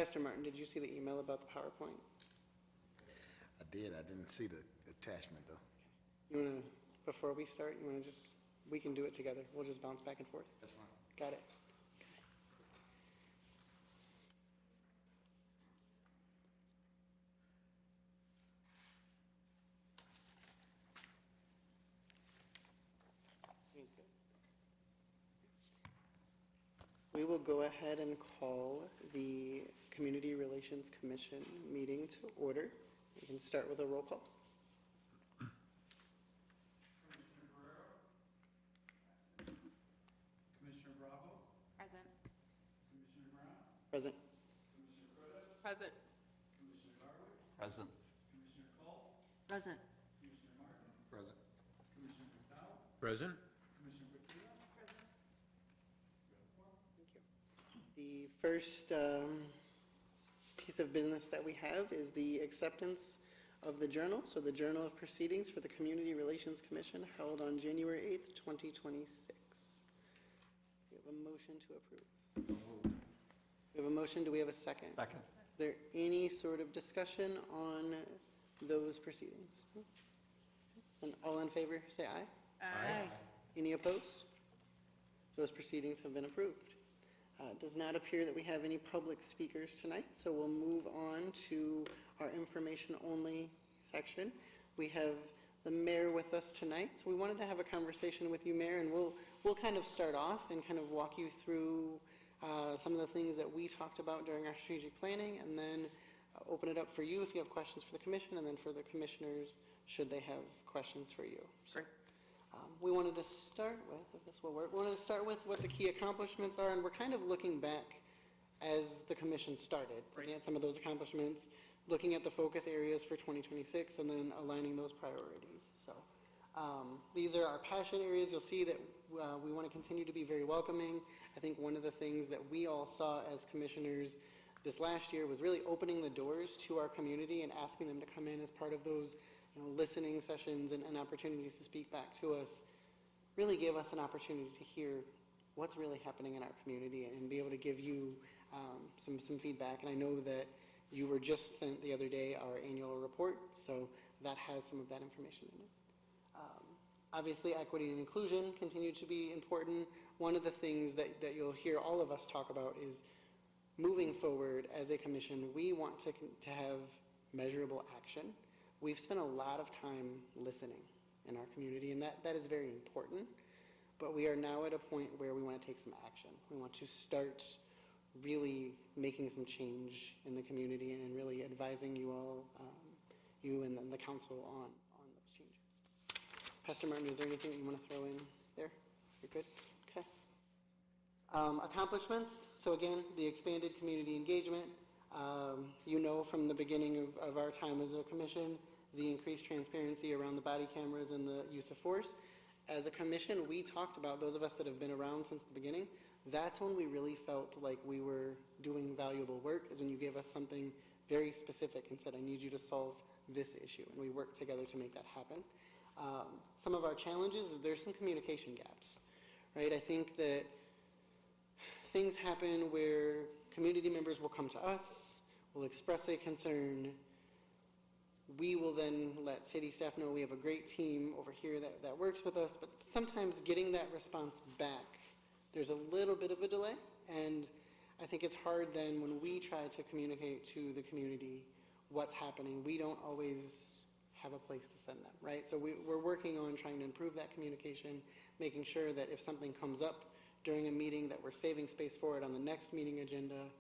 Pastor Martin, did you see the email about the PowerPoint? I did. I didn't see the attachment, though. You want to, before we start, you want to just, we can do it together. We'll just bounce back and forth. That's fine. Got it. We will go ahead and call the Community Relations Commission meeting to order. We can start with a roll call. Commissioner Guerrero? Commissioner Bravo? Present. Commissioner Brown? Present. Commissioner Curtis? Present. Commissioner Garwood? Present. Commissioner Cole? Present. Commissioner Martin? Present. Commissioner McDowell? Present. Commissioner Bacchia? Present. Thank you. The first piece of business that we have is the acceptance of the journal. So the Journal of Proceedings for the Community Relations Commission held on January 8th, 2026. We have a motion to approve. We have a motion. Do we have a second? Second. Is there any sort of discussion on those proceedings? And all in favor, say aye. Aye. Any opposed? Those proceedings have been approved. It does not appear that we have any public speakers tonight, so we'll move on to our information-only section. We have the mayor with us tonight, so we wanted to have a conversation with you, Mayor, and we'll kind of start off and kind of walk you through some of the things that we talked about during our strategic planning, and then open it up for you if you have questions for the commission, and then for the commissioners should they have questions for you. So, we wanted to start with, if this will work, we wanted to start with what the key accomplishments are, and we're kind of looking back as the commission started, looking at some of those accomplishments, looking at the focus areas for 2026, and then aligning those priorities. So these are our passion areas. You'll see that we want to continue to be very welcoming. I think one of the things that we all saw as commissioners this last year was really opening the doors to our community and asking them to come in as part of those listening sessions and opportunities to speak back to us. Really gave us an opportunity to hear what's really happening in our community and be able to give you some feedback. And I know that you were just sent the other day our annual report, so that has some of that information in it. Obviously, equity and inclusion continue to be important. One of the things that you'll hear all of us talk about is moving forward as a commission, we want to have measurable action. We've spent a lot of time listening in our community, and that is very important. But we are now at a point where we want to take some action. We want to start really making some change in the community and really advising you all, you and then the council on those changes. Pastor Martin, is there anything that you want to throw in there? You're good? Okay. Accomplishments. So again, the expanded community engagement. You know from the beginning of our time as a commission, the increased transparency around the body cameras and the use of force. As a commission, we talked about, those of us that have been around since the beginning, that's when we really felt like we were doing valuable work, is when you gave us something very specific and said, I need you to solve this issue. And we worked together to make that happen. Some of our challenges is there's some communication gaps, right? I think that things happen where community members will come to us, will express a concern. We will then let city staff know we have a great team over here that works with us, but sometimes getting that response back, there's a little bit of a delay, and I think it's hard then when we try to communicate to the community what's happening. We don't always have a place to send them, right? So we're working on trying to improve that communication, making sure that if something comes up during a meeting that we're saving space for it on the next meeting agenda,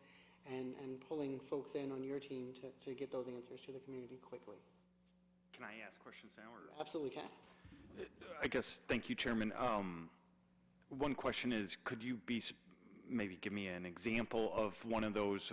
and pulling folks in on your team to get those answers to the community quickly. Can I ask questions now? Or? Absolutely can. I guess, thank you, Chairman. One question is, could you maybe give me an example of one of those?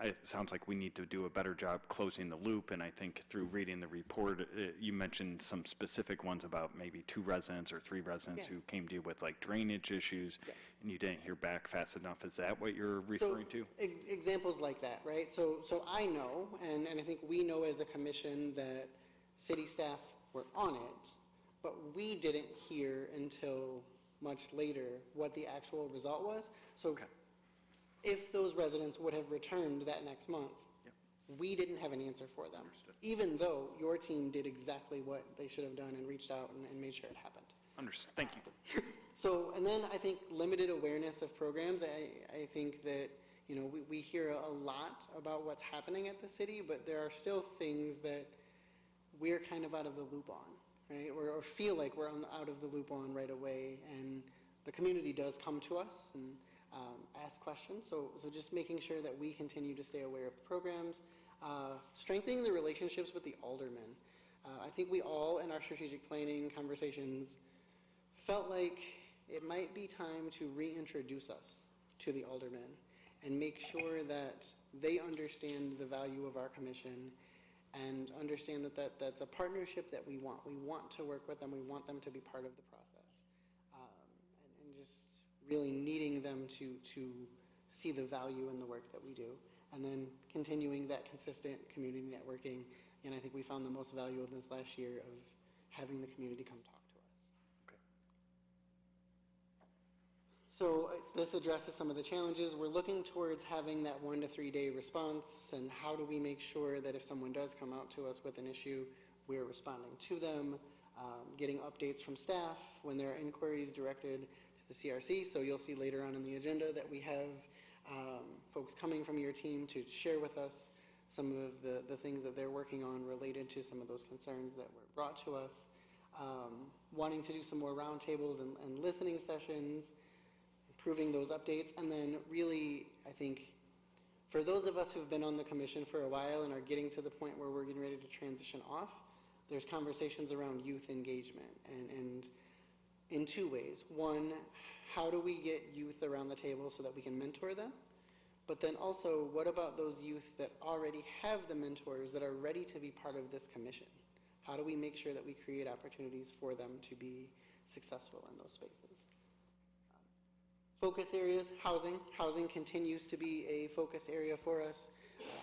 It sounds like we need to do a better job closing the loop, and I think through reading the report, you mentioned some specific ones about maybe 2 residents or 3 residents who came to you with like drainage issues, and you didn't hear back fast enough. Is that what you're referring to? Examples like that, right? So I know, and I think we know as a commission that city staff were on it, but we didn't hear until much later what the actual result was. So if those residents would have returned that next month, we didn't have an answer for them. Understood. Even though your team did exactly what they should have done and reached out and made sure it happened. Understood. Thank you. So, and then I think limited awareness of programs, I think that, you know, we hear a lot about what's happening at the city, but there are still things that we're kind of out of the loop on, right? Or feel like we're out of the loop on right away, and the community does come to us and ask questions. So just making sure that we continue to stay aware of the programs, strengthening the relationships with the aldermen. I think we all in our strategic planning conversations felt like it might be time to reintroduce us to the aldermen and make sure that they understand the value of our commission and understand that that's a partnership that we want. We want to work with them. We want them to be part of the process. And just really needing them to see the value in the work that we do. And then continuing that consistent community networking. And I think we found the most value in this last year of having the community come talk to us. Okay. So this addresses some of the challenges. We're looking towards having that 1 to 3 day response, and how do we make sure that if someone does come out to us with an issue, we're responding to them, getting updates from staff when there are inquiries directed to the CRC. So you'll see later on in the agenda that we have folks coming from your team to share with us some of the things that they're working on related to some of those concerns that were brought to us. Wanting to do some more roundtables and listening sessions, improving those updates, and then really, I think, for those of us who've been on the commission for a while and are getting to the point where we're getting ready to transition off, there's conversations around youth engagement, and in two ways. One, how do we get youth around the table so that we can mentor them? But then also, what about those youth that already have the mentors that are ready to be part of this commission? How do we make sure that we create opportunities for them to be successful in those spaces? Focus areas, housing. Housing continues to be a focus area for us.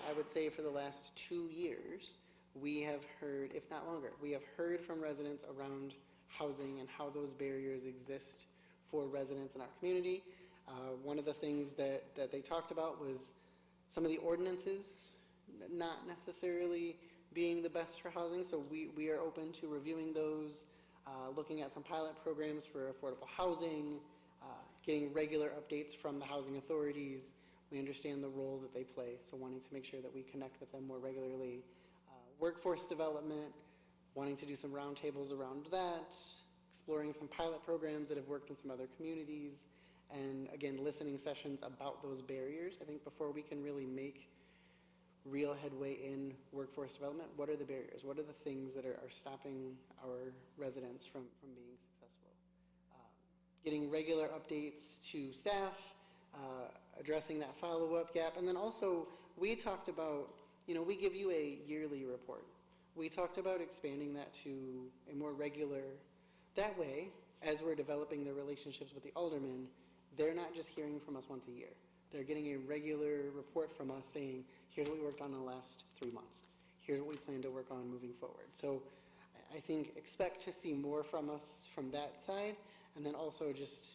I would say for the last 2 years, we have heard, if not longer, we have heard from residents around housing and how those barriers exist for residents in our community. One of the things that they talked about was some of the ordinances not necessarily being the best for housing, so we are open to reviewing those, looking at some pilot programs for affordable housing, getting regular updates from the housing authorities. We understand the role that they play, so wanting to make sure that we connect with them more regularly. Workforce development, wanting to do some roundtables around that, exploring some pilot programs that have worked in some other communities, and again, listening sessions about those barriers. I think before we can really make real headway in workforce development, what are the barriers? What are the things that are stopping our residents from being successful? Getting regular updates to staff, addressing that follow-up gap, and then also we talked about, you know, we give you a yearly report. We talked about expanding that to a more regular, that way, as we're developing the relationships with the aldermen, they're not just hearing from us once a year. They're getting a regular report from us saying, here's what we worked on in the last 3 months. Here's what we plan to work on moving forward. So I think expect to see more from us from that side, and then also just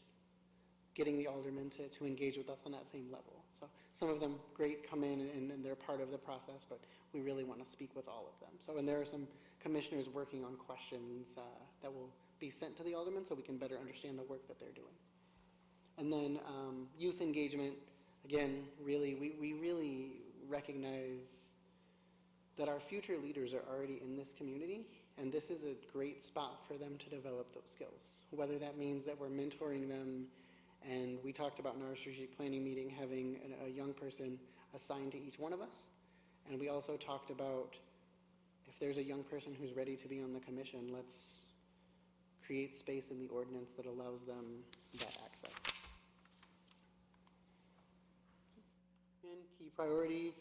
getting the aldermen to engage with us on that same level. So some of them, great, come in and they're part of the process, but we really want to speak with all of them. So, and there are some commissioners working on questions that will be sent to the aldermen so we can better understand the work that they're doing. And then youth engagement, again, really, we really recognize that our future leaders are already in this community, and this is a great spot for them to develop those skills. Whether that means that we're mentoring them, and we talked about in our strategic planning meeting having a young person assigned to each one of us, and we also talked about if there's a young person who's ready to be on the commission, let's create space in the ordinance that allows them that access. And key priorities,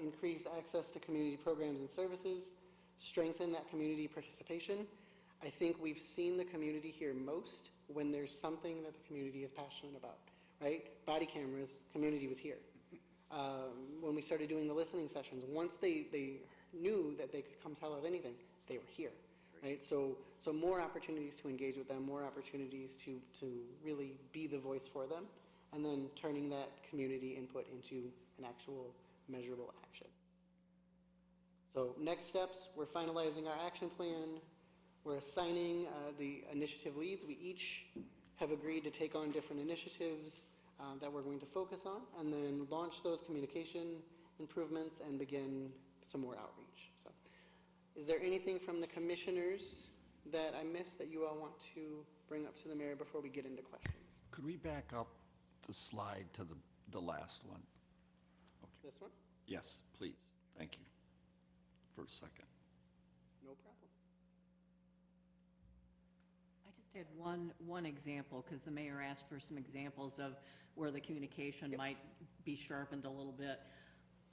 increase access to community programs and services, strengthen that community participation. I think we've seen the community here most when there's something that the community is passionate about, right? Body cameras, community was here. When we started doing the listening sessions, once they knew that they could come tell us anything, they were here, right? So more opportunities to engage with them, more opportunities to really be the voice for them. and then turning that community input into an actual measurable action. So next steps, we're finalizing our action plan. We're assigning the initiative leads. We each have agreed to take on different initiatives that we're going to focus on, and then launch those communication improvements and begin some more outreach. So, is there anything from the commissioners that I missed that you all want to bring up to the mayor before we get into questions? Could we back up the slide to the last one? This one? Yes, please. Thank you. For a second. No problem. I just had one example, because the mayor asked for some examples of where the communication might be sharpened a little bit.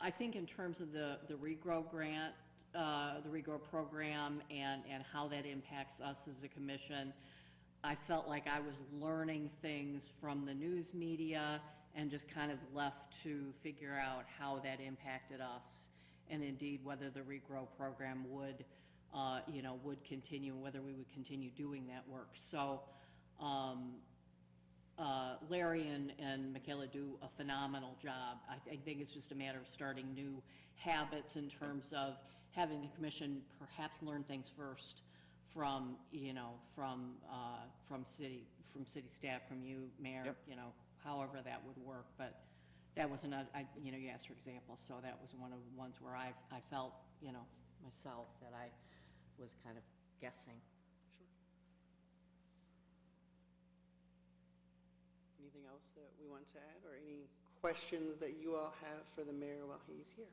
I think in terms of the regrow grant, the regrow program, and how that impacts us as a commission, I felt like I was learning things from the news media and just kind of left to figure out how that impacted us, and indeed whether the regrow program would, would continue, whether we would continue doing that work. So Larry and Michaela do a phenomenal job. I think it's just a matter of starting new habits in terms of having the commission perhaps learn things first from, from city staff, from you, Mayor, however that would work. But that was another, you asked for examples, so that was one of the ones where I felt, myself that I was kind of guessing. Sure. Anything else that we want to add, or any questions that you all have for the mayor while he's here?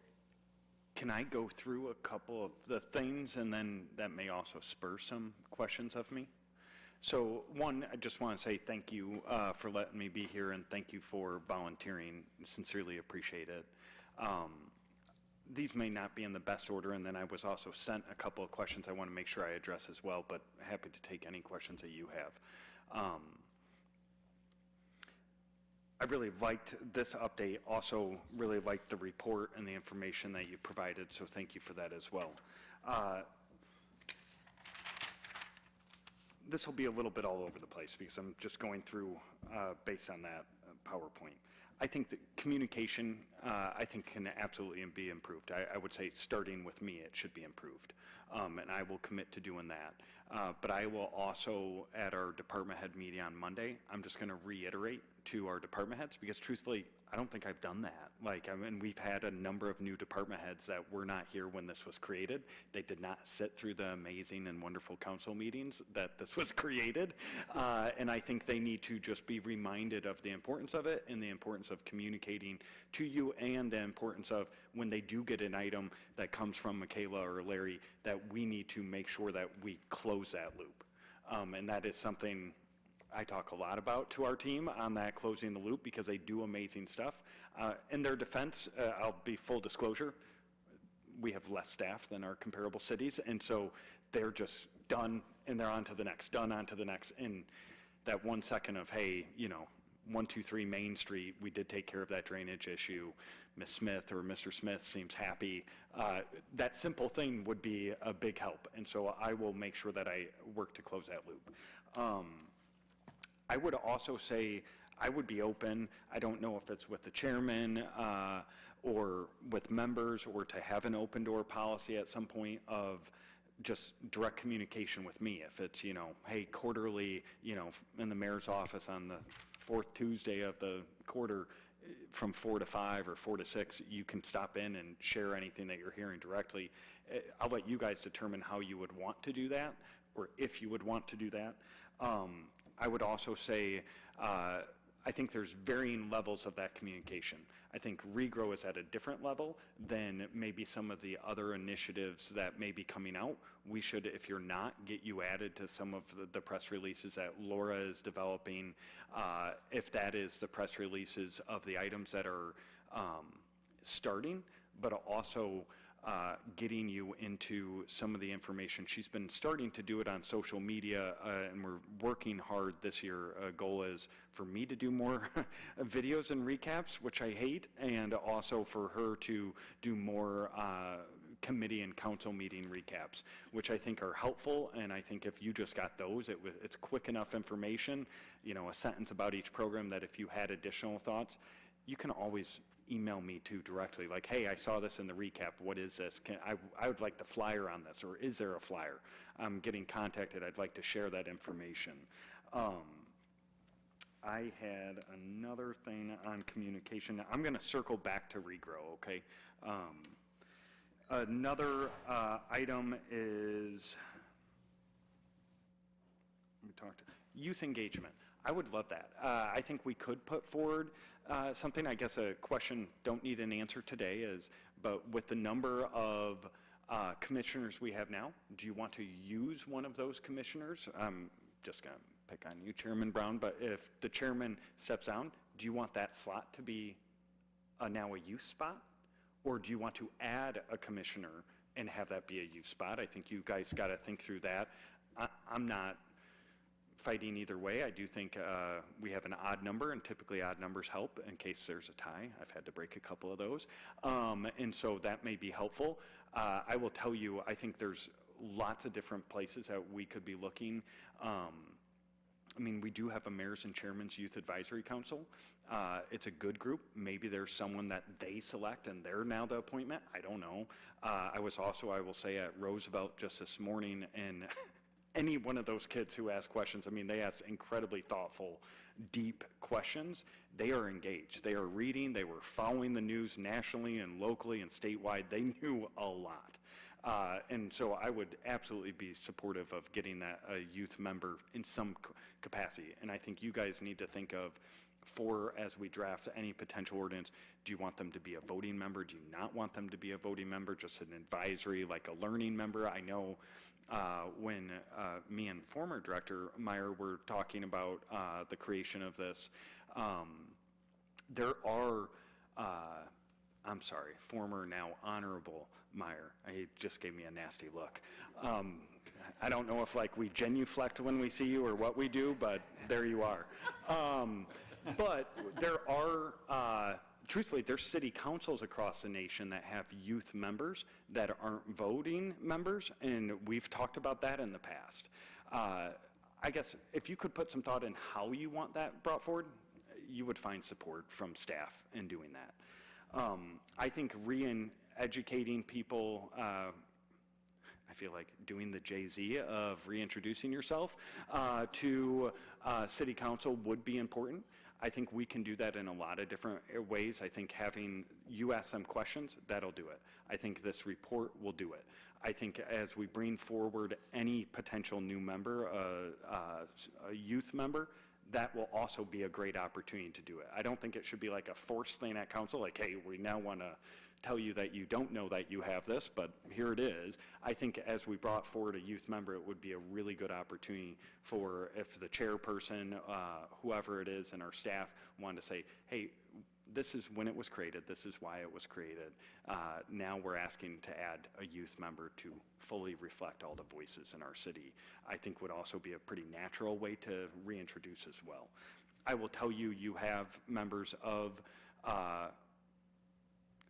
Can I go through a couple of the things, and then that may also spur some questions of me? So one, I just want to say thank you for letting me be here, and thank you for volunteering. Sincerely appreciate it. These may not be in the best order, and then I was also sent a couple of questions I want to make sure I address as well, but happy to take any questions that you have. I really liked this update, also really liked the report and the information that you provided, so thank you for that as well. This will be a little bit all over the place because I'm just going through based on that PowerPoint. I think that communication, I think, can absolutely be improved. I would say starting with me, it should be improved. And I will commit to doing that. But I will also, at our department head meeting on Monday, I'm just going to reiterate to our department heads, because truthfully, I don't think I've done that. Like, I mean, we've had a number of new department heads that were not here when this was created. They did not sit through the amazing and wonderful council meetings that this was created. And I think they need to just be reminded of the importance of it and the importance of communicating to you, and the importance of when they do get an item that comes from Michaela or Larry, that we need to make sure that we close that loop. And that is something I talk a lot about to our team on that closing the loop, because they do amazing stuff. In their defense, I'll be full disclosure, we have less staff than our comparable cities, and so they're just done and they're on to the next, done on to the next. And that 1 second of, hey, 123 Main Street, we did take care of that drainage issue. Ms. Smith or Mr. Smith seems happy. That simple thing would be a big help, and so I will make sure that I work to close that loop. I would also say I would be open, I don't know if it's with the chairman or with members, or to have an open door policy at some point of just direct communication with me. If it's, hey, quarterly, in the mayor's office on the fourth Tuesday of the quarter from 4 to 5 or 4 to 6, you can stop in and share anything that you're hearing directly. I'll let you guys determine how you would want to do that, or if you would want to do that. I would also say, I think there's varying levels of that communication. I think regrow is at a different level than maybe some of the other initiatives that may be coming out. We should, if you're not, get you added to some of the press releases that Laura is developing. If that is the press releases of the items that are starting, but also getting you into some of the information. She's been starting to do it on social media, and we're working hard this year. Goal is for me to do more videos and recaps, which I hate, and also for her to do more committee and council meeting recaps, which I think are helpful, and I think if you just got those, it's quick enough information, a sentence about each program, that if you had additional thoughts, you can always email me too directly, like, hey, I saw this in the recap, what is this? I would like the flyer on this, or is there a flyer? I'm getting contacted, I'd like to share that information. I had another thing on communication. Now, I'm going to circle back to regrow, okay? Another item is, we talked, youth engagement. I would love that. I think we could put forward something. I guess a question, don't need an answer today, is, but with the number of commissioners we have now, do you want to use one of those commissioners? I'm just going to pick on you, Chairman Brown, but if the chairman steps down, do you want that slot to be now a youth spot? Or do you want to add a commissioner and have that be a youth spot? I think you guys got to think through that. I'm not fighting either way. I do think we have an odd number, and typically odd numbers help in case there's a tie. I've had to break a couple of those. And so that may be helpful. I will tell you, I think there's lots of different places that we could be looking. I mean, we do have a Mayor's and Chairman's Youth Advisory Council. It's a good group. Maybe there's someone that they select and they're now the appointment. I don't know. I was also, I will say, at Roosevelt just this morning, and any one of those kids who ask questions, I mean, they ask incredibly thoughtful, deep questions. They are engaged. They are reading. They were following the news nationally and locally and statewide. They knew a lot. And so I would absolutely be supportive of getting that youth member in some capacity. And I think you guys need to think of, as we draft any potential ordinance, do you want them to be a voting member? Do you not want them to be a voting member, just an advisory, like a learning member? I know when me and former Director Meyer were talking about the creation of this, there are, I'm sorry, former, now Honorable Meyer. He just gave me a nasty look. I don't know if we genuflect when we see you or what we do, but there you are. But there are, truthfully, there's city councils across the nation that have youth members that aren't voting members, and we've talked about that in the past. I guess if you could put some thought in how you want that brought forward, you would find support from staff in doing that. I think educating people, I feel like doing the Jay-Z of reintroducing yourself to city council would be important. I think we can do that in a lot of different ways. I think having you ask them questions, that'll do it. I think this report will do it. I think as we bring forward any potential new member, a youth member, that will also be a great opportunity to do it. I don't think it should be like a forced thing at council, like, hey, we now want to tell you that you don't know that you have this, but here it is. I think as we brought forward a youth member, it would be a really good opportunity for, if the chairperson, whoever it is, and our staff wanted to say, hey, this is when it was created, this is why it was created. Now we're asking to add a youth member to fully reflect all the voices in our city. I think would also be a pretty natural way to reintroduce as well. I will tell you, you have members of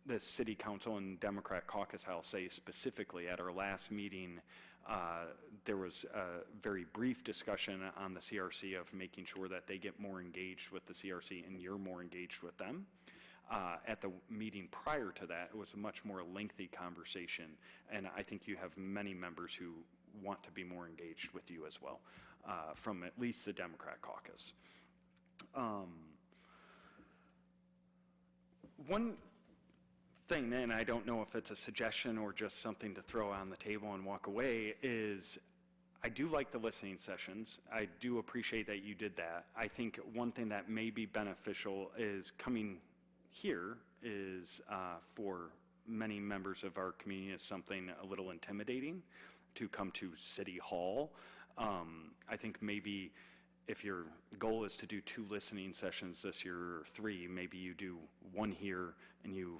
the City Council and Democrat Caucus. I'll say specifically at our last meeting, there was a very brief discussion on the CRC of making sure that they get more engaged with the CRC and you're more engaged with them. At the meeting prior to that, it was a much more lengthy conversation, and I think you have many members who want to be more engaged with you as well, from at least the Democrat Caucus. One thing, and I don't know if it's a suggestion or just something to throw on the table and walk away, is I do like the listening sessions. I do appreciate that you did that. I think one thing that may be beneficial is coming here is for many members of our community is something a little intimidating to come to City Hall. I think maybe if your goal is to do 2 listening sessions this year or 3, maybe you do one here and you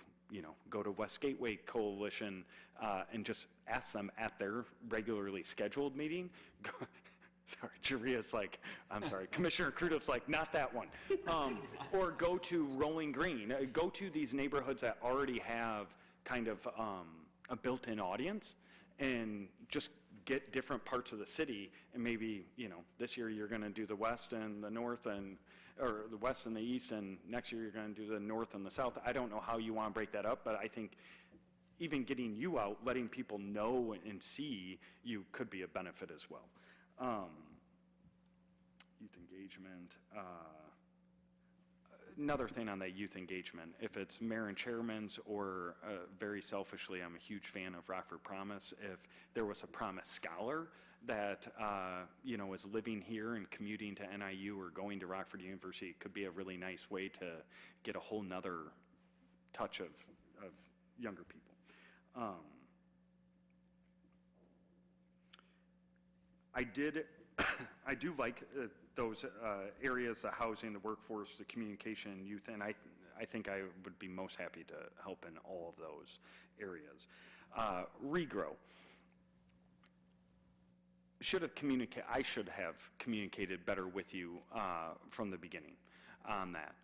go to West Gateway Coalition and just ask them at their regularly scheduled meeting. Sorry, Jaria's like, I'm sorry, Commissioner Krudov's like, not that one. Or go to Rolling Green. Go to these neighborhoods that already have kind of a built-in audience and just get different parts of the city, and maybe, this year you're going to do the west and the north, or the west and the east, and next year you're going to do the north and the south. I don't know how you want to break that up, but I think even getting you out, letting people know and see you could be a benefit as well. Youth engagement. Another thing on that youth engagement, if it's mayor and chairman's, or very selfishly, I'm a huge fan of Rockford Promise. If there was a Promise scholar that is living here and commuting to NIU or going to Rockford University, it could be a really nice way to get a whole nother touch of younger people. I do like those areas, the housing, the workforce, the communication, and youth, and I think I would be most happy to help in all of those areas. Regrow. I should have communicated better with you from the beginning on that,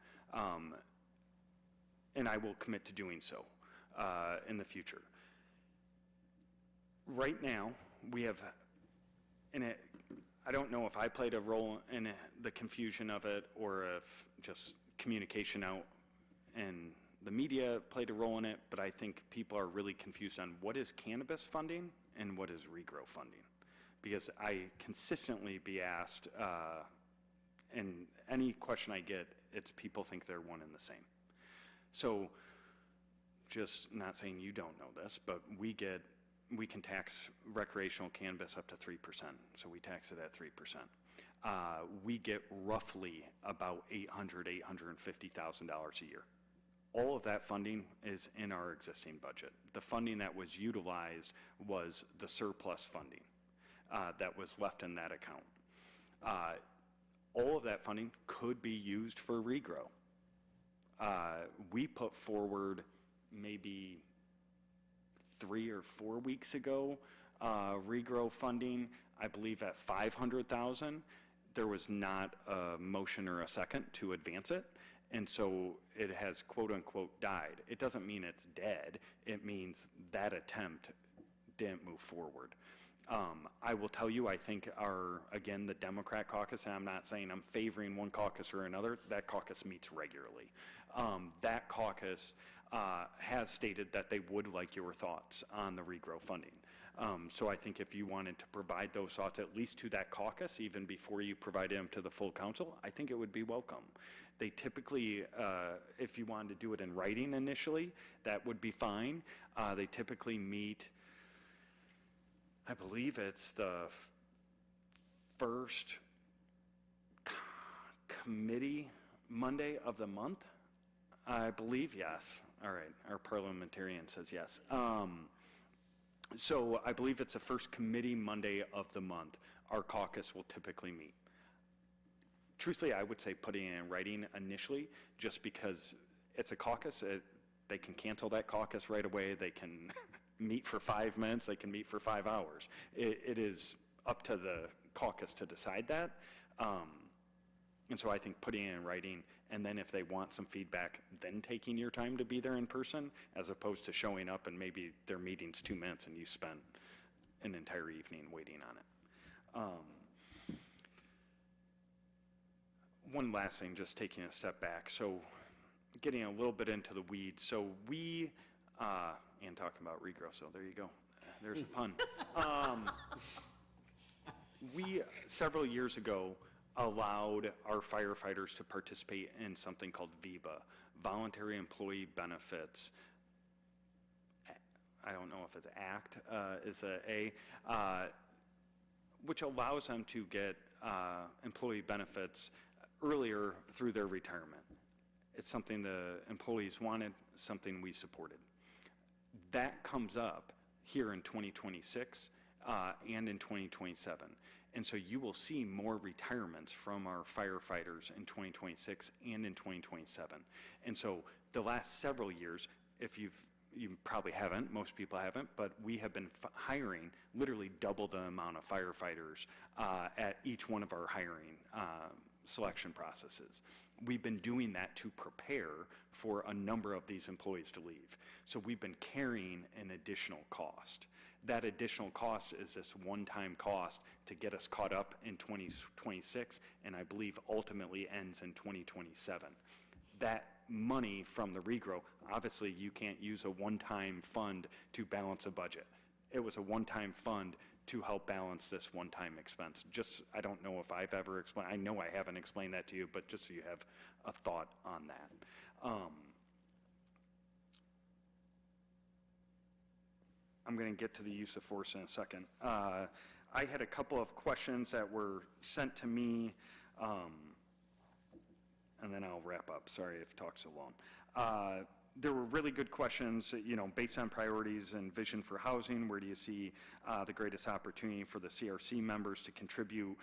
and I will commit to doing so in the future. Right now, we have, I don't know if I played a role in the confusion of it, or if just communication out and the media played a role in it, but I think people are really confused on what is cannabis funding and what is regrow funding. Because I consistently be asked, and any question I get, it's people think they're one and the same. So, just not saying you don't know this, but we can tax recreational cannabis up to 3%, so we tax it at 3%. We get roughly about $850,000 a year. All of that funding is in our existing budget. The funding that was utilized was the surplus funding that was left in that account. All of that funding could be used for regrow. We put forward maybe 3 or 4 weeks ago, regrow funding, I believe at $500,000. There was not a motion or a second to advance it, and so it has quote unquote died. It doesn't mean it's dead. It means that attempt didn't move forward. I will tell you, I think again, the Democrat caucus, and I'm not saying I'm favoring one caucus or another, that caucus meets regularly. That caucus has stated that they would like your thoughts on the regrow funding. So I think if you wanted to provide those thoughts, at least to that caucus, even before you provide them to the full council, I think it would be welcome. They typically, if you wanted to do it in writing initially, that would be fine. They typically meet, I believe it's the first committee Monday of the month. I believe, yes. All right, our parliamentarian says yes. So I believe it's the first committee Monday of the month. Our caucus will typically meet. Truthfully, I would say putting it in writing initially, just because it's a caucus. They can cancel that caucus right away. They can meet for 5 minutes. They can meet for 5 hours. It is up to the caucus to decide that. And so I think putting it in writing, and then if they want some feedback, then taking your time to be there in person, as opposed to showing up and maybe their meeting's 2 minutes and you spent an entire evening waiting on it. One last thing, just taking a step back. So getting a little bit into the weeds. So we, and talking about regrow, so there you go. There's a pun. We, several years ago, allowed our firefighters to participate in something called VEBA, Voluntary Employee Benefits. I don't know if it's ACT, is a which allows them to get employee benefits earlier through their retirement. It's something the employees wanted, something we supported. That comes up here in 2026 and in 2027. And so you will see more retirements from our firefighters in 2026 and in 2027. And so the last several years, if you probably haven't, most people haven't, but we have been hiring literally double the amount of firefighters at each one of our hiring selection processes. We've been doing that to prepare for a number of these employees to leave. So we've been carrying an additional cost. That additional cost is this one-time cost to get us caught up in 2026, and I believe ultimately ends in 2027. That money from the regrow, obviously you can't use a one-time fund to balance a budget. It was a one-time fund to help balance this one-time expense. Just, I don't know if I've ever explained, I know I haven't explained that to you, but just so you have a thought on that. I'm going to get to the use of force in a second. I had a couple of questions that were sent to me, and then I'll wrap up. Sorry if talked so long. There were really good questions, based on priorities and vision for housing. Where do you see the greatest opportunity for the CRC members to contribute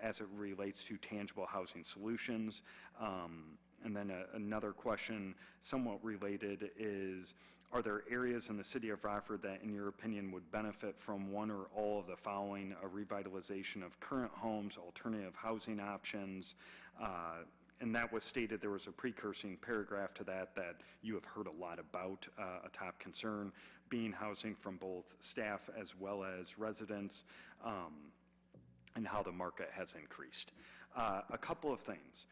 as it relates to tangible housing solutions? And then another question, somewhat related, is, are there areas in the city of Rockford that, in your opinion, would benefit from one or all of the following: a revitalization of current homes, alternative housing options? And that was stated, there was a precursing paragraph to that you have heard a lot about, a top concern being housing from both staff as well as residents, and how the market has increased. A couple of things.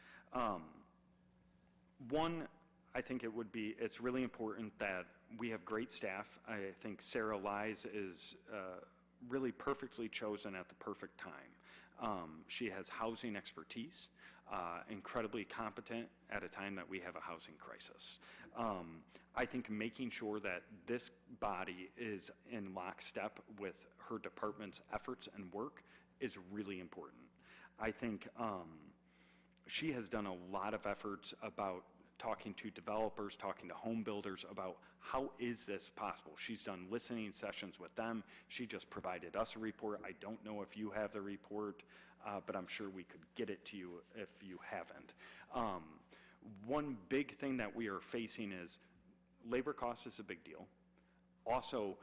One, I think it's really important that we have great staff. I think Sarah Lies is really perfectly chosen at the perfect time. She has housing expertise, incredibly competent at a time that we have a housing crisis. I think making sure that this body is in lockstep with her department's efforts and work is really important. I think she has done a lot of efforts about talking to developers, talking to home builders about how is this possible. She's done listening sessions with them. She just provided us a report. I don't know if you have the report, but I'm sure we could get it to you if you haven't. One big thing that we are facing is labor cost is a big deal. Also,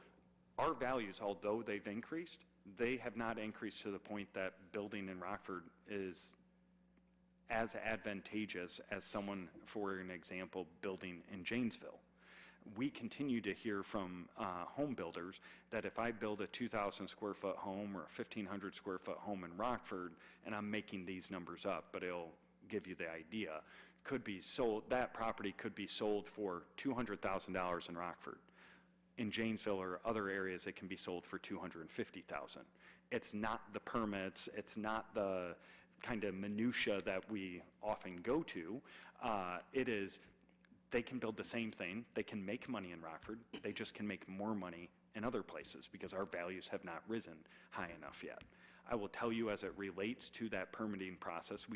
our values, although they've increased, they have not increased to the point that building in Rockford is as advantageous as someone, for an example, building in Janesville. We continue to hear from home builders that if I build a 2,000 square foot home or a 1,500 square foot home in Rockford, and I'm making these numbers up, but it'll give you the idea, could be sold, that property could be sold for $200,000 in Rockford. In Janesville or other areas, it can be sold for $250,000. It's not the permits, it's not the kind of minutia that we often go to. It is, they can build the same thing, they can make money in Rockford, they just can make more money in other places because our values have not risen high enough yet. I will tell you, as it relates to that permitting process,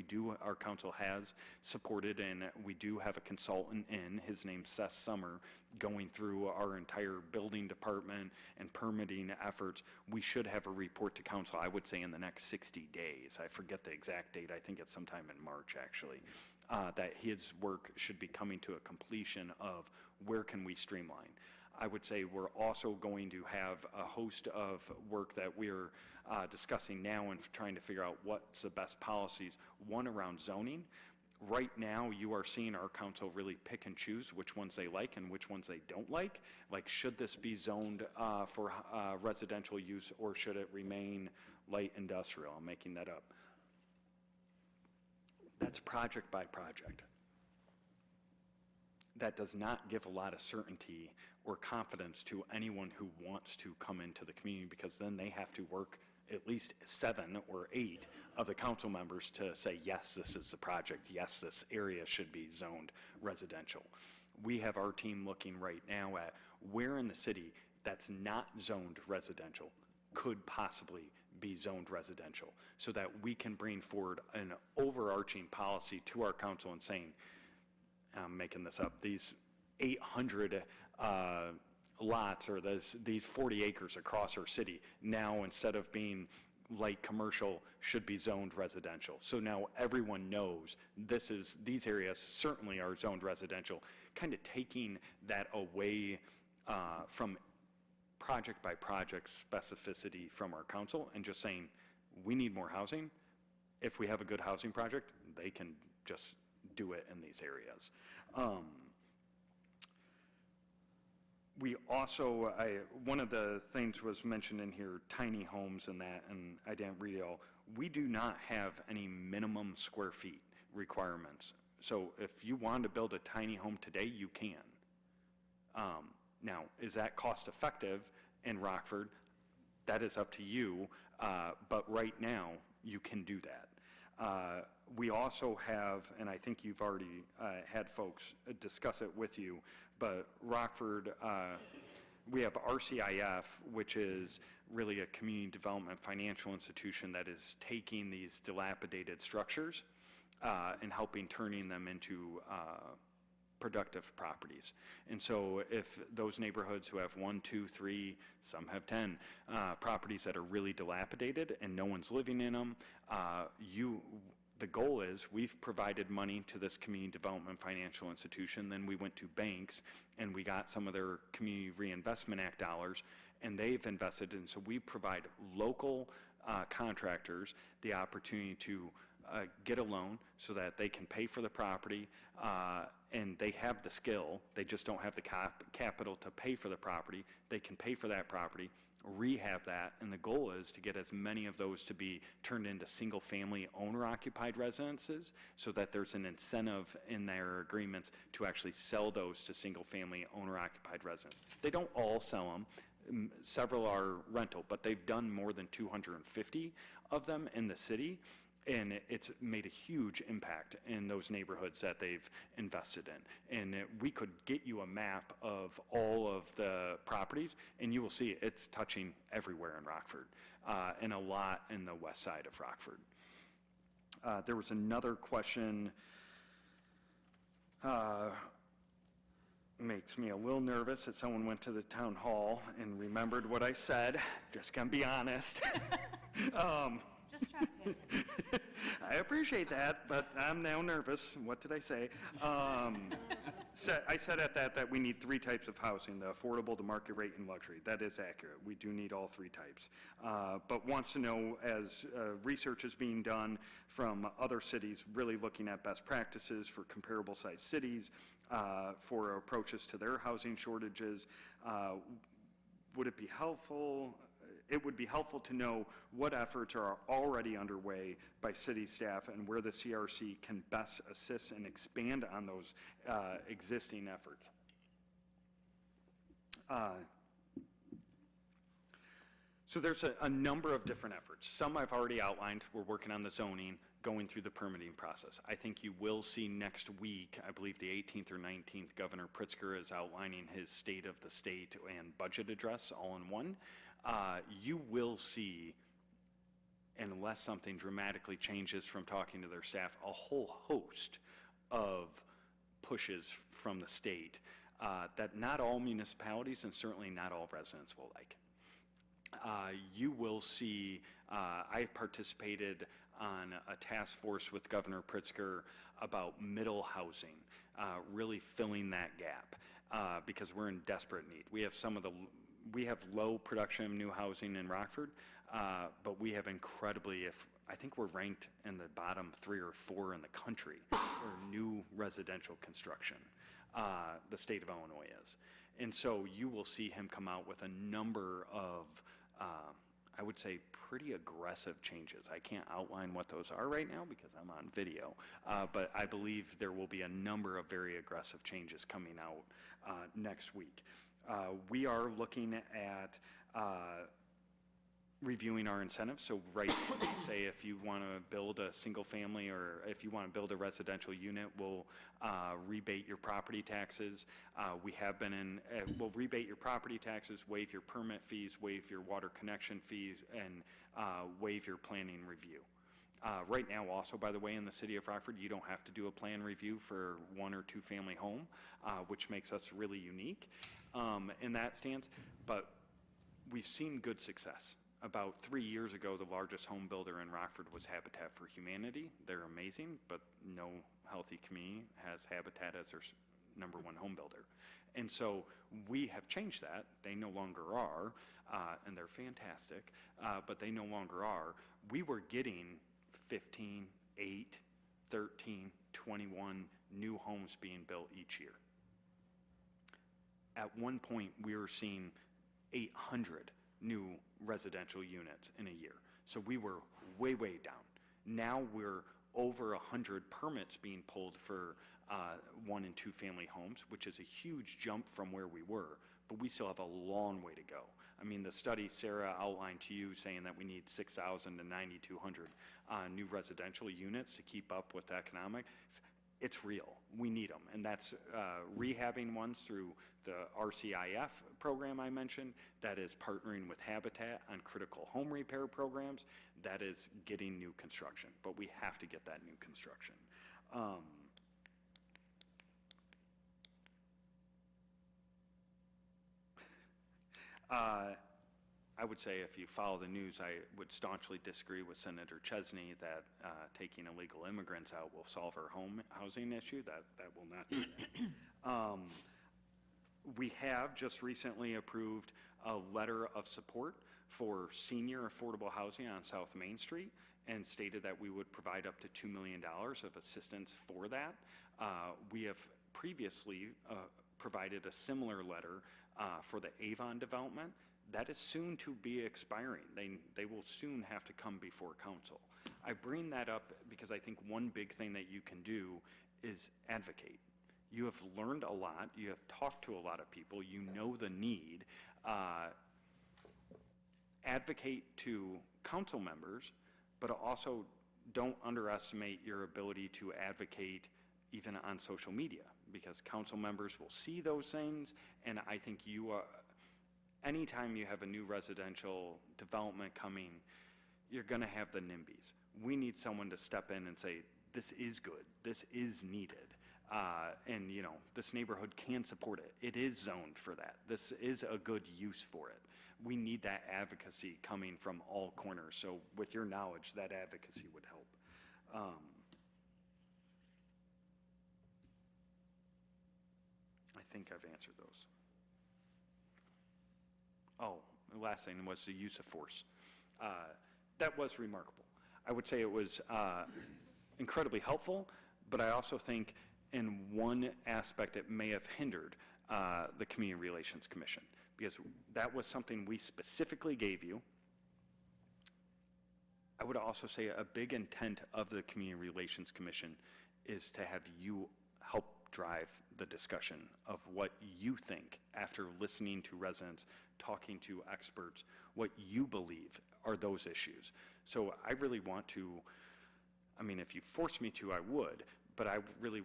our council has supported, and we do have a consultant in, his name's Seth Summer, going through our entire building department and permitting efforts. We should have a report to council, I would say, in the next 60 days. I forget the exact date, I think it's sometime in March, actually, that his work should be coming to a completion of where can we streamline. I would say we're also going to have a host of work that we're discussing now and trying to figure out what's the best policies. One, around zoning. Right now, you are seeing our council really pick and choose which ones they like and which ones they don't like. Like, should this be zoned for residential use, or should it remain light industrial? I'm making that up. That's project by project. That does not give a lot of certainty or confidence to anyone who wants to come into the community, because then they have to work at least 7 or 8 of the council members to say, yes, this is the project, yes, this area should be zoned residential. We have our team looking right now at where in the city that's not zoned residential could possibly be zoned residential, so that we can bring forward an overarching policy to our council and saying, I'm making this up, these 800 lots, or these 40 acres across our city, now instead of being light commercial, should be zoned residential. So now everyone knows these areas certainly are zoned residential, kind of taking that away from project by project specificity from our council, and just saying, we need more housing. If we have a good housing project, they can just do it in these areas. We also, one of the things was mentioned in here, tiny homes and that, and I didn't read it all. We do not have any minimum square feet requirements. So if you wanted to build a tiny home today, you can. Now, is that cost effective in Rockford? That is up to you, but right now, you can do that. We also have, and I think you've already had folks discuss it with you, but Rockford, we have RCIF, which is really a community development financial institution that is taking these dilapidated structures and helping turning them into productive properties. And so if those neighborhoods who have 1, 2, 3, some have 10 properties that are really dilapidated and no one's living in them, the goal is we've provided money to this community development financial institution, then we went to banks and we got some of their Community Reinvestment Act dollars and they've invested in, so we provide local contractors the opportunity to get a loan so that they can pay for the property, and they have the skill, they just don't have the capital to pay for the property. They can pay for that property, rehab that, and the goal is to get as many of those to be turned into single-family owner-occupied residences so that there's an incentive in their agreements to actually sell those to single-family owner-occupied residents. They don't all sell them. Several are rental, but they've done more than 250 of them in the city, and it's made a huge impact in those neighborhoods that they've invested in. And we could get you a map of all of the properties, and you will see it's touching everywhere in Rockford, and a lot in the west side of Rockford. There was another question, makes me a little nervous that someone went to the town hall and remembered what I said, just gonna be honest. Just try to pay attention. I appreciate that, but I'm now nervous. What did I say? I said at that we need 3 types of housing, the affordable, the market rate, and luxury. That is accurate. We do need all 3 types. But wants to know, as research is being done from other cities, really looking at best practices for comparable sized cities, for approaches to their housing shortages, would it be helpful? It would be helpful to know what efforts are already underway by city staff and where the CRC can best assist and expand on those existing efforts. So there's a number of different efforts. Some I've already outlined. We're working on the zoning, going through the permitting process. I think you will see next week, I believe the 18th or 19th, Governor Pritzker is outlining his State of the State and budget address all in one. You will see, unless something dramatically changes from talking to their staff, a whole host of pushes from the state that not all municipalities and certainly not all residents will like. You will see, I participated on a task force with Governor Pritzker about middle housing, really filling that gap because we're in desperate need. We have low production of new housing in Rockford, but we have incredibly, I think we're ranked in the bottom 3 or 4 in the country for new residential construction. The state of Illinois is. And so you will see him come out with a number of, I would say, pretty aggressive changes. I can't outline what those are right now because I'm on video, but I believe there will be a number of very aggressive changes coming out next week. We are looking at reviewing our incentives. So right now, we say if you want to build a single family or if you want to build a residential unit, we'll rebate your property taxes. We have been we'll rebate your property taxes, waive your permit fees, waive your water connection fees, and waive your planning review. Right now, also, by the way, in the city of Rockford, you don't have to do a plan review for 1 or 2 family home, which makes us really unique in that stance. But we've seen good success. About 3 years ago, the largest home builder in Rockford was Habitat for Humanity. They're amazing, but no healthy community has Habitat as their #1 home builder. And so we have changed that. They no longer are, and they're fantastic, but they no longer are. We were getting 15, 8, 13, 21 new homes being built each year. At one point, we were seeing 800 new residential units in a year. So we were way, way down. Now we're over 100 permits being pulled for 1 and 2 family homes, which is a huge jump from where we were, but we still have a long way to go. I mean, the study Sarah outlined to you saying that we need 6,000 to 9,200 new residential units to keep up with the economic. It's real. We need them. And that's rehabbing ones through the RCIF program I mentioned. That is partnering with Habitat on critical home repair programs. That is getting new construction. But we have to get that new construction. I would say if you follow the news, I would staunchly disagree with Senator Chesney that taking illegal immigrants out will solve our housing issue. That will not do that. We have just recently approved a letter of support for senior affordable housing on South Main Street and stated that we would provide up to $2 million of assistance for that. We have previously provided a similar letter for the Avon development. That is soon to be expiring. They will soon have to come before council. I bring that up because I think one big thing that you can do is advocate. You have learned a lot. You have talked to a lot of people. You know the need. Advocate to council members, but also don't underestimate your ability to advocate even on social media, because council members will see those things, and I think you are, anytime you have a new residential development coming, you're gonna have the NIMBYs. We need someone to step in and say, this is good, this is needed, and you know, this neighborhood can support it. It is zoned for that. This is a good use for it. We need that advocacy coming from all corners, so with your knowledge, that advocacy would help. I think I've answered those. Oh, the last thing was the use of force. That was remarkable. I would say it was incredibly helpful, but I also think in one aspect it may have hindered the Community Relations Commission, because that was something we specifically gave you. I would also say a big intent of the Community Relations Commission is to have you help drive the discussion of what you think after listening to residents, talking to experts, what you believe are those issues. So I really want to, I mean, if you force me to, I would, but I really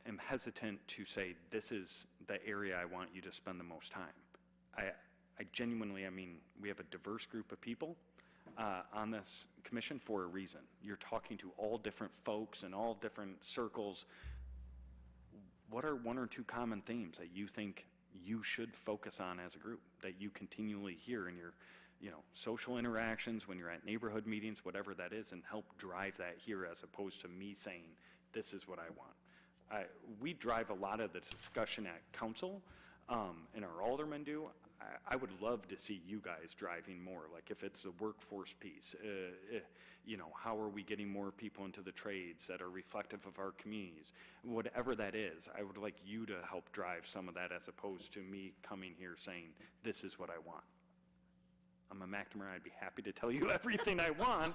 am hesitant to say this is the area I want you to spend the most time. I genuinely, I mean, we have a diverse group of people on this commission for a reason. You're talking to all different folks in all different circles. What are 1 or 2 common themes that you think you should focus on as a group, that you continually hear in your, you know, social interactions, when you're at neighborhood meetings, whatever that is, and help drive that here as opposed to me saying, this is what I want. We drive a lot of the discussion at council, and our aldermen do. I would love to see you guys driving more, like if it's the workforce piece, you know, how are we getting more people into the trades that are reflective of our communities? Whatever that is, I would like you to help drive some of that as opposed to me coming here saying, this is what I want. I'm a McNamara, I'd be happy to tell you everything I want,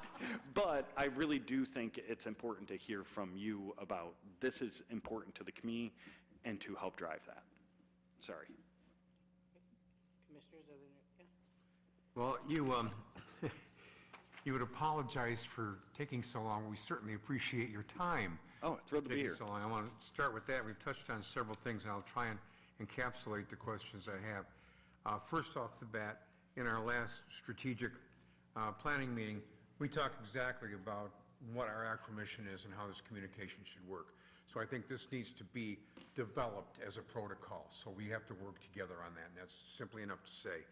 but I really do think it's important to hear from you about this is important to the community and to help drive that. Sorry. Commissioners, are there, yeah? Well, you would apologize for taking so long. We certainly appreciate your time. Oh, thrilled to be here. Taking so long. I want to start with that. We've touched on several things, and I'll try and encapsulate the questions I have. First off the bat, in our last strategic planning meeting, we talked exactly about what our actual mission is and how this communication should work. So I think this needs to be developed as a protocol. So we have to work together on that, and that's simply enough to say.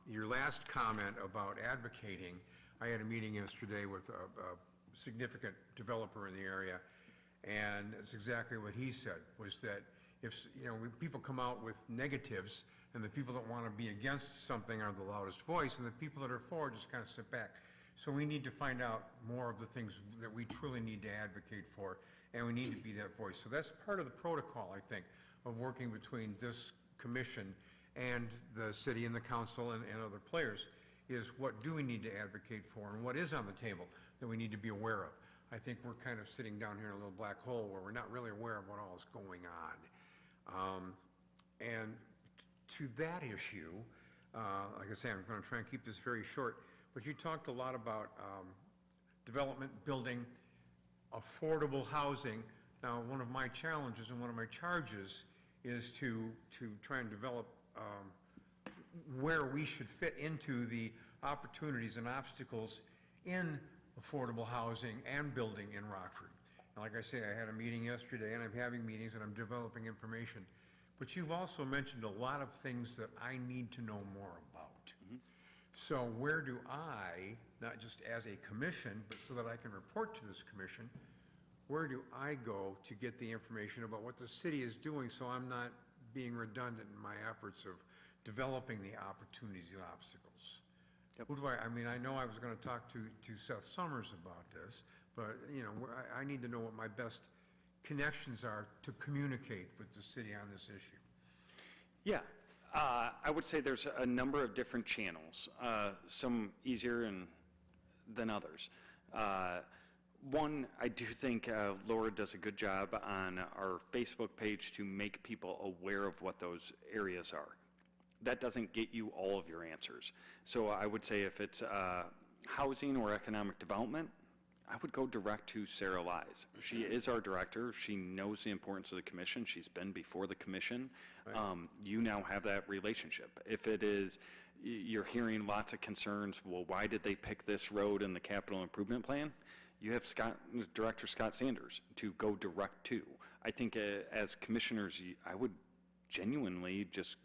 Your last comment about advocating, I had a meeting yesterday with a significant developer in the area, and it's exactly what he said, was that if, you know, people come out with negatives, and the people that want to be against something are the loudest voice, and the people that are for just kind of sit back. So we need to find out more of the things that we truly need to advocate for, and we need to be that voice. So that's part of the protocol, I think, of working between this commission and the city and the council and other players, is what do we need to advocate for and what is on the table that we need to be aware of. I think we're kind of sitting down here in a little black hole where we're not really aware of what all is going on. And to that issue, like I say, I'm going to try and keep this very short, but you talked a lot about development, building, affordable housing. Now, one of my challenges and one of my charges is to try and develop where we should fit into the opportunities and obstacles in affordable housing and building in Rockford. And like I say, I had a meeting yesterday, and I'm having meetings, and I'm developing information. But you've also mentioned a lot of things that I need to know more about. So where do I, not just as a commission, but so that I can report to this commission, where do I go to get the information about what the city is doing so I'm not being redundant in my efforts of developing the opportunities and obstacles? Who do I mean, I know I was going to talk to Seth Summers about this, but, you know, I need to know what my best connections are to communicate with the city on this issue. Yeah, I would say there's a number of different channels, some easier than others. One, I do think Laura does a good job on our Facebook page to make people aware of what those areas are. That doesn't get you all of your answers. So I would say if it's housing or economic development, I would go direct to Sarah Lies. She is our director. She knows the importance of the commission. She's been before the commission. Right. You now have that relationship. If it is, you're hearing lots of concerns, well, why did they pick this road in the capital improvement plan? You have Director Scott Sanders to go direct to. I think as commissioners, I would generally just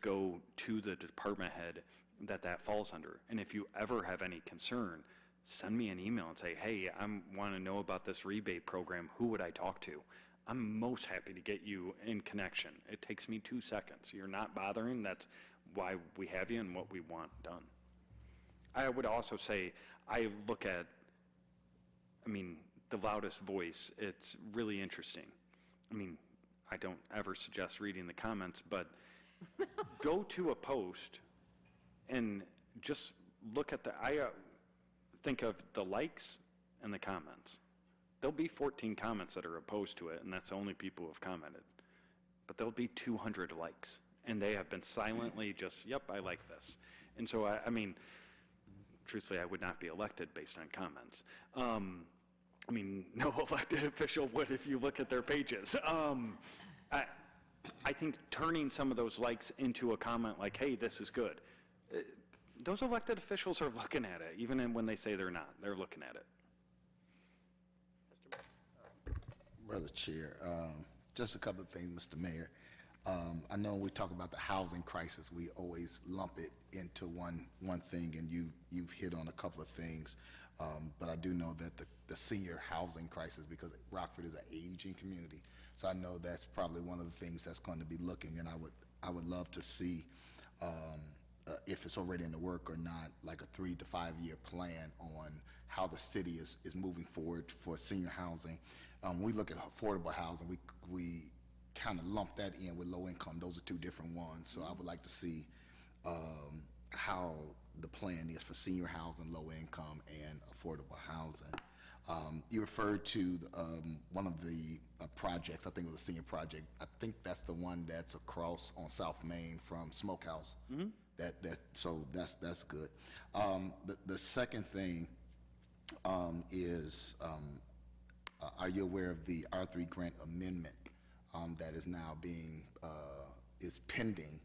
go to the department head that falls under. And if you ever have any concern, send me an email and say, hey, I want to know about this rebate program. Who would I talk to? I'm most happy to get you in connection. It takes me 2 seconds. You're not bothering. That's why we have you and what we want done. I would also say, I look at, the loudest voice. It's really interesting. I don't ever suggest reading the comments, but go to a post and just look at think of the likes and the comments. There'll be 14 comments that are opposed to it, and that's the only people who have commented. But there'll be 200 likes, and they have been silently just, yep, I like this. And so, truthfully, I would not be elected based on comments. No elected official would if you look at their pages. I think turning some of those likes into a comment like, hey, this is good, those elected officials are looking at it, even when they say they're not. They're looking at it. Brother Chair, just a couple of things, Mr. Mayor. I know when we talk about the housing crisis, we always lump it into one thing, and you've hit on a couple of things. But I do know that the senior housing crisis, because Rockford is an aging community, so I know that's probably one of the things that's going to be looking, and I would love to see if it's already in the work or not, like a 3 to 5 year plan on how the city is moving forward for senior housing. When we look at affordable housing, we kind of lump that in with low income. Those are two different ones. So I would like to see how the plan is for senior housing, low income, and affordable housing. You referred to one of the projects. I think it was a senior project. I think that's the one that's across on South Main from Smokehouse. Mm-hmm. So that's good. The second thing is, are you aware of the R3 grant amendment that is now is pending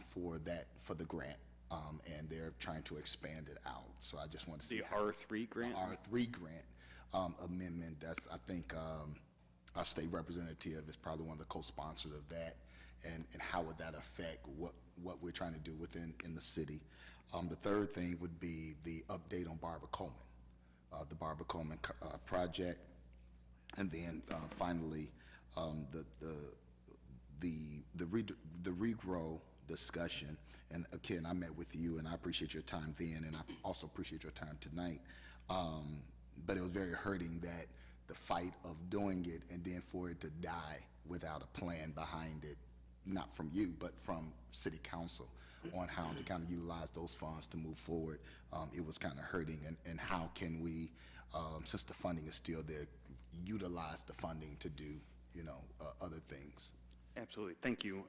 for the grant, and they're trying to expand it out. So I just want to see the R3 grant. R3 grant amendment. That's, I think our state representative is probably one of the co-sponsors of that, and how would that affect what we're trying to do in the city. The third thing would be the update on Barbara Coleman, the Barbara Coleman project, and then finally the regrow discussion. And again, I met with you, and I appreciate your time then, and I also appreciate your time tonight. But it was very hurting that the fight of doing it and then for it to die without a plan behind it, not from you, but from city council on how to kind of utilize those funds to move forward. It was kind of hurting, and how can we, since the funding is still there, utilize the funding to do, other things. Absolutely, thank you.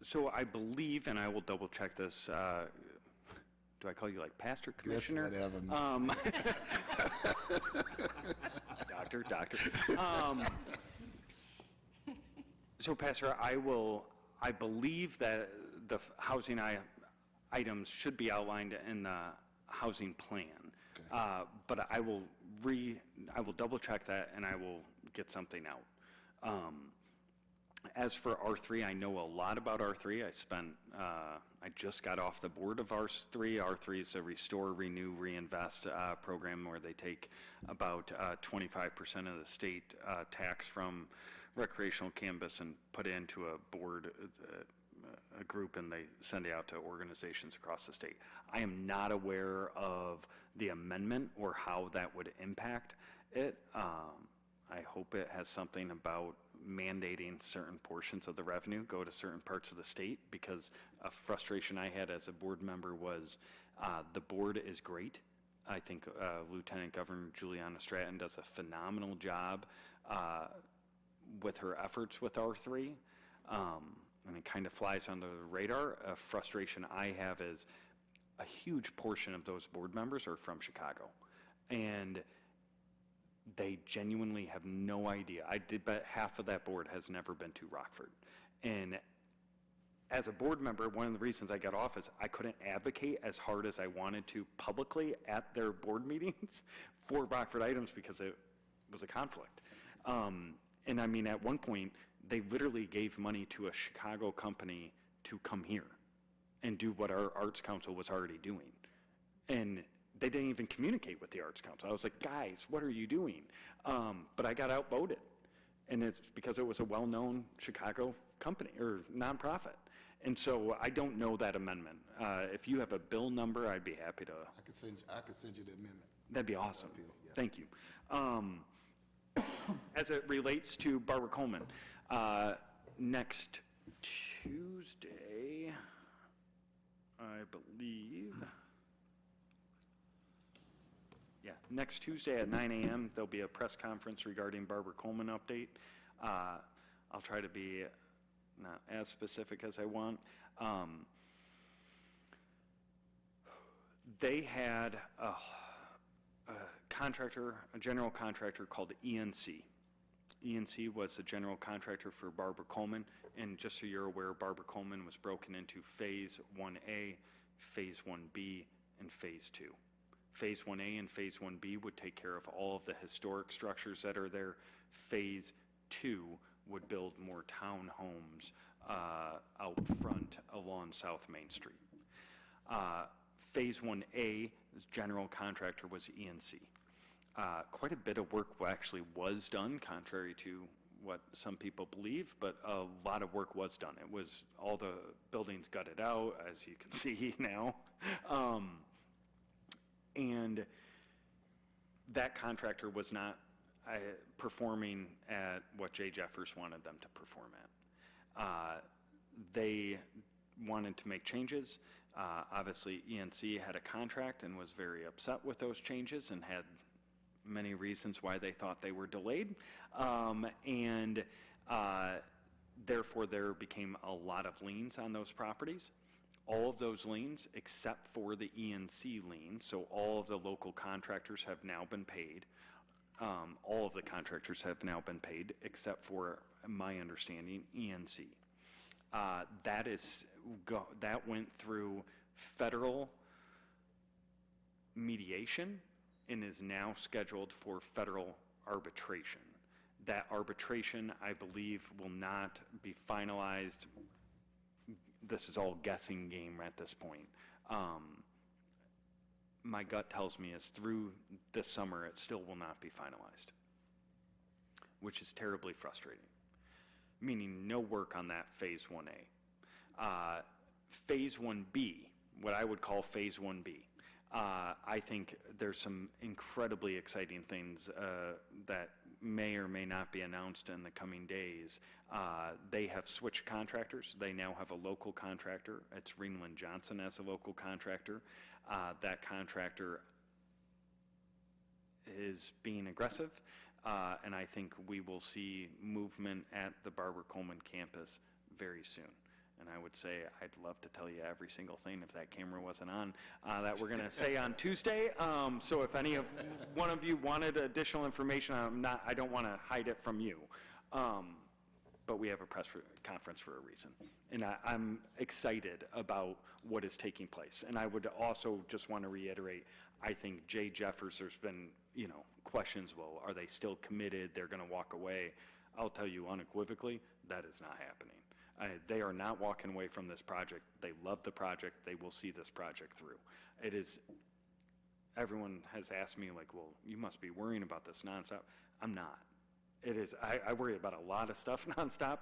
So I believe, and I will double check this, do I call you like pastor, commissioner? whatever. Doctor. So Pastor, I believe that the housing items should be outlined in the housing plan. But I will double check that, and I will get something out. As for R3, I know a lot about R3. I just got off the board of R3. R3 is a Restore, Renew, Reinvest program where they take about 25% of the state tax from recreational cannabis and put it into a board, a group, and they send it out to organizations across the state. I am not aware of the amendment or how that would impact it. I hope it has something about mandating certain portions of the revenue go to certain parts of the state, because a frustration I had as a board member was the board is great. I think Lieutenant Governor Juliana Stratton does a phenomenal job with her efforts with R3, and it kind of flies under the radar. A frustration I have is a huge portion of those board members are from Chicago, and they genuinely have no idea. I did bet half of that board has never been to Rockford. And as a board member, one of the reasons I got off is I couldn't advocate as hard as I wanted to publicly at their board meetings for Rockford items because it was a conflict. And I mean, at one point, they literally gave money to a Chicago company to come here and do what our Arts Council was already doing. And they didn't even communicate with the Arts Council. I was like, guys, what are you doing? But I got outvoted. And it's because it was a well-known Chicago company or nonprofit. And so I don't know that amendment. If you have a bill number, I'd be happy to. I could send you the amendment. That'd be awesome. Yeah. Thank you. As it relates to Barbara Coleman, next Tuesday, I believe. Yeah, next Tuesday at 9 a.m., there'll be a press conference regarding Barbara Coleman update. I'll try to be not as specific as I want. They had a contractor, a general contractor called ENC. ENC was the general contractor for Barbara Coleman, and just so you're aware, Barbara Coleman was broken into Phase 1A, Phase 1B, and Phase 2. Phase 1A and Phase 1B would take care of all of the historic structures that are there. Phase 2 would build more townhomes out front along South Main Street. Phase 1A, general contractor was ENC. Quite a bit of work actually was done, contrary to what some people believe, but a lot of work was done. It was all the buildings gutted out, as you can see now. And that contractor was not performing at what Jay Jeffers wanted them to perform at. They wanted to make changes. Obviously, ENC had a contract and was very upset with those changes and had many reasons why they thought they were delayed. Therefore, there became a lot of liens on those properties. All of those liens, except for the ENC lien, so all of the local contractors have now been paid. All of the contractors have now been paid, except for, my understanding, ENC. That went through federal mediation and is now scheduled for federal arbitration. That arbitration, I believe, will not be finalized. This is all guessing game at this point. My gut tells me is through this summer, it still will not be finalized, which is terribly frustrating, meaning no work on that Phase 1A. Phase 1B, what I would call Phase 1B, I think there's some incredibly exciting things that may or may not be announced in the coming days. They have switched contractors. They now have a local contractor. It's Ringland Johnson as a local contractor. That contractor is being aggressive, and I think we will see movement at the Barbara Coleman campus very soon. And I would say I'd love to tell you every single thing if that camera wasn't on that we're going to say on Tuesday. So if any of one of you wanted additional information, I don't want to hide it from you. But we have a press conference for a reason. And I'm excited about what is taking place. And I would also just want to reiterate, I think Jay Jeffers, there's been, questions, well, are they still committed? They're going to walk away. I'll tell you unequivocally, that is not happening. They are not walking away from this project. They love the project. They will see this project through. It is, everyone has asked me, like, well, you must be worrying about this nonstop. I'm not. It is, I worry about a lot of stuff nonstop.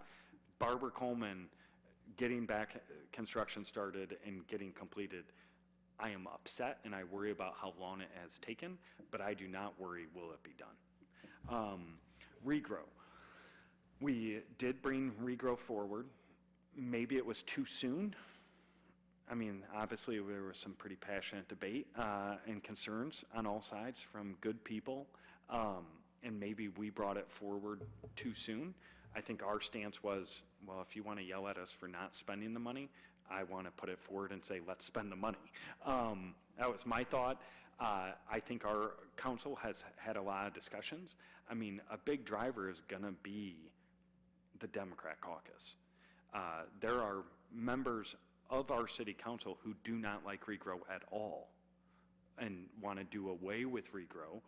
Barbara Coleman getting back construction started and getting completed, I am upset and I worry about how long it has taken, but I do not worry, will it be done? Regrow. We did bring regrow forward. Maybe it was too soon. I mean, obviously there was some pretty passionate debate and concerns on all sides from good people, and maybe we brought it forward too soon. I think our stance was, well, if you want to yell at us for not spending the money, I want to put it forward and say, let's spend the money. That was my thought. I think our council has had a lot of discussions. I mean, a big driver is going to be the Democrat caucus. There are members of our city council who do not like regrow at all and want to do away with regrow.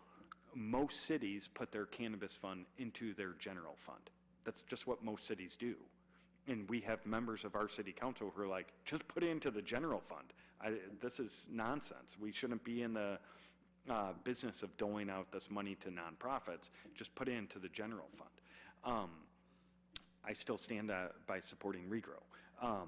Most cities put their cannabis fund into their general fund. That's just what most cities do. And we have members of our city council who are like, just put it into the general fund. This is nonsense. We shouldn't be in the business of doling out this money to nonprofits. Just put it into the general fund. I still stand by supporting regrow.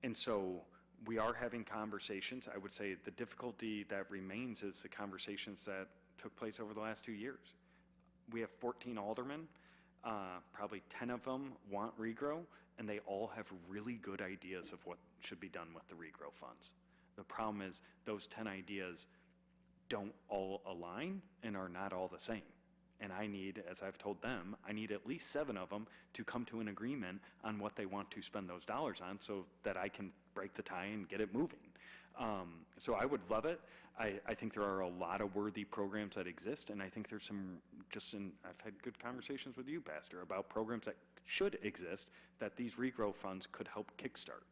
And so we are having conversations. I would say the difficulty that remains is the conversations that took place over the last 2 years. We have 14 aldermen. Probably 10 of them want regrow, and they all have really good ideas of what should be done with the regrow funds. The problem is those 10 ideas don't all align and are not all the same. And I need, as I've told them, I need at least 7 of them to come to an agreement on what they want to spend those dollars on so that I can break the tie and get it moving. So I would love it. I think there are a lot of worthy programs that exist, and I think there's some, I've had good conversations with you, Pastor, about programs that should exist that these regrow funds could help kickstart.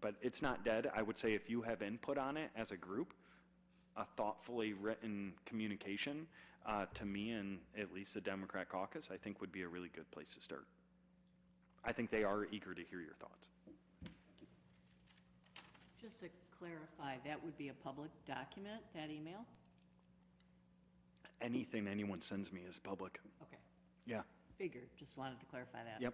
But it's not dead. I would say if you have input on it as a group, a thoughtfully written communication to me and at least the Democrat caucus, I think would be a really good place to start. I think they are eager to hear your thoughts. Just to clarify, that would be a public document, that email? Anything anyone sends me is public. Okay, Yeah. figured, just wanted to clarify that. Yep.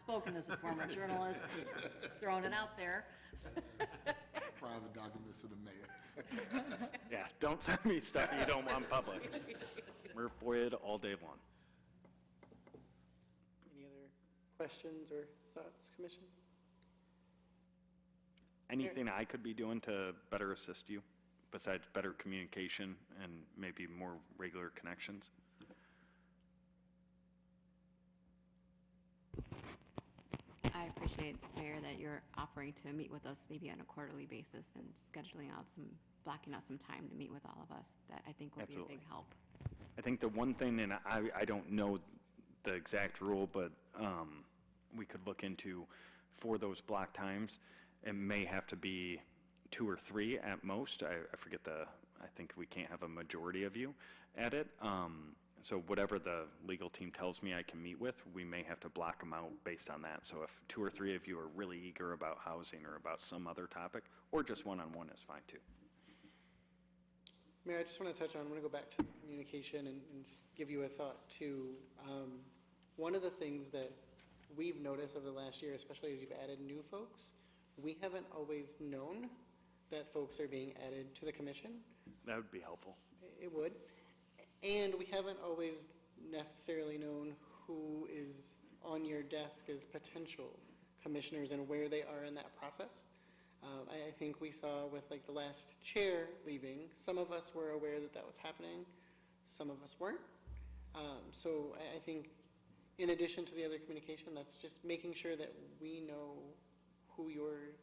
Spoken as a former journalist, just throwing it out there. Private documents to the mayor. Yeah, don't send me stuff you don't want public. We're FOIA'd all day long. Any other questions or thoughts, Commission? Anything I could be doing to better assist you, besides better communication and maybe more regular connections? I appreciate, Mayor, that you're offering to meet with us maybe on a quarterly basis and blocking out some time to meet with all of us. That I think will be a Absolutely. big help. I think the one thing, and I don't know the exact rule, but we could look into for those block times, it may have to be 2 or 3 at most. I forget I think we can't have a majority of you at it. So whatever the legal team tells me I can meet with, we may have to block them out based on that. So if 2 or 3 of you are really eager about housing or about some other topic, or just one-on-one is fine too. Mayor, I just want to touch on, I'm going to go back to the communication and just give you a thought too. One of the things that we've noticed over the last year, especially as you've added new folks, we haven't always known that folks are being added to the commission. That would be helpful. It would. And we haven't always necessarily known who is on your desk as potential commissioners and where they are in that process. I think we saw with like the last chair leaving, some of us were aware that that was happening, some of us weren't. So I think in addition to the other communication, that's just making sure that we know who you're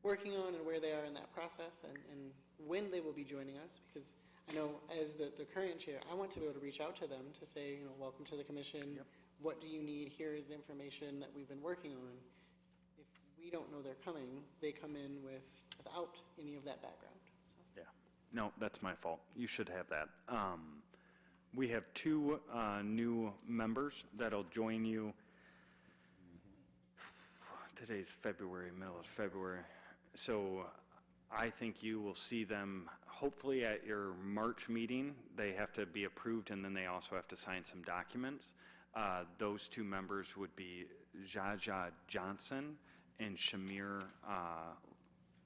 working on and where they are in that process and when they will be joining us, because I know as the current chair, I want to be able to reach out to them to say, welcome to the commission. Yep. What do you need? Here is the information that we've been working on. If we don't know they're coming, they come in without any of that background. So. Yeah. No, that's my fault. You should have that. We have two new members that'll join you. Today's February, middle of February. So I think you will see them hopefully at your March meeting. They have to be approved, and then they also have to sign some documents. Those two members would be Jaja Johnson and Shamir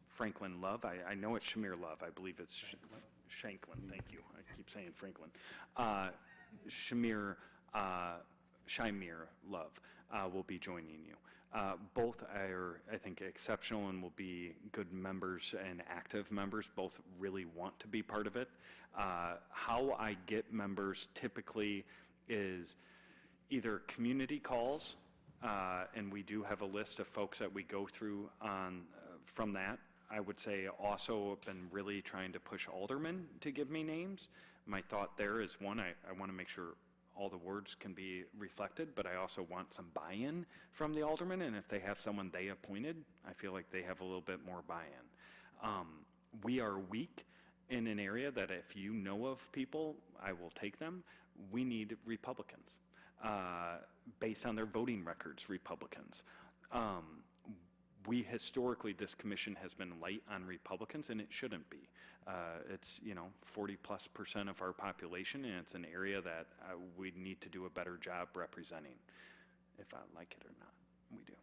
Franklin Love. I know it's Shamir Love. I believe it's Shanklin. Thank you. I keep saying Franklin. Shamir Love will be joining you. Both are, I think, exceptional and will be good members and active members. Both really want to be part of it. How I get members typically is either community calls, and we do have a list of folks that we go through on from that. I would say also been really trying to push aldermen to give me names. My thought there is, one, I want to make sure all the words can be reflected, but I also want some buy-in from the aldermen, and if they have someone they appointed, I feel like they have a little bit more buy-in. We are weak in an area that if you know of people, I will take them. We need Republicans. Based on their voting records, Republicans. We historically, this commission has been light on Republicans, and it shouldn't be. It's 40+% of our population, and it's an area that we need to do a better job representing. If I like it or not, we do.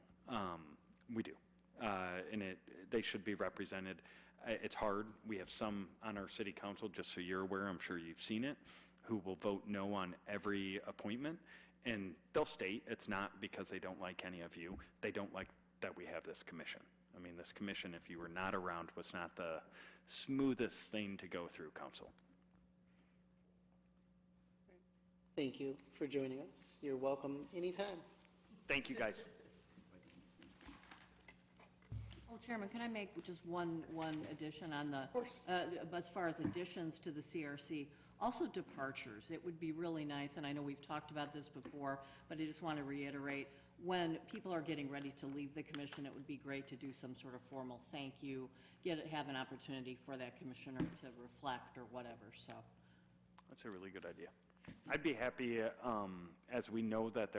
We do, and they should be represented. It's hard. We have some on our city council, just so you're aware. I'm sure you've seen it, who will vote no on every appointment, and they'll state it's not because they don't like any of you. They don't like that we have this commission. I mean, this commission, if you were not around, was not the smoothest thing to go through, council. Thank you for joining us. You're welcome anytime. Thank you, guys. Oh, Chairman, can I make just one addition on the, Of course. as far as additions to the CRC, also departures. It would be really nice, and I know we've talked about this before, but I just want to reiterate, when people are getting ready to leave the commission, it would be great to do some sort of formal thank you, have an opportunity for that commissioner to reflect or whatever, so. That's a really good idea. I'd be happy, as we know that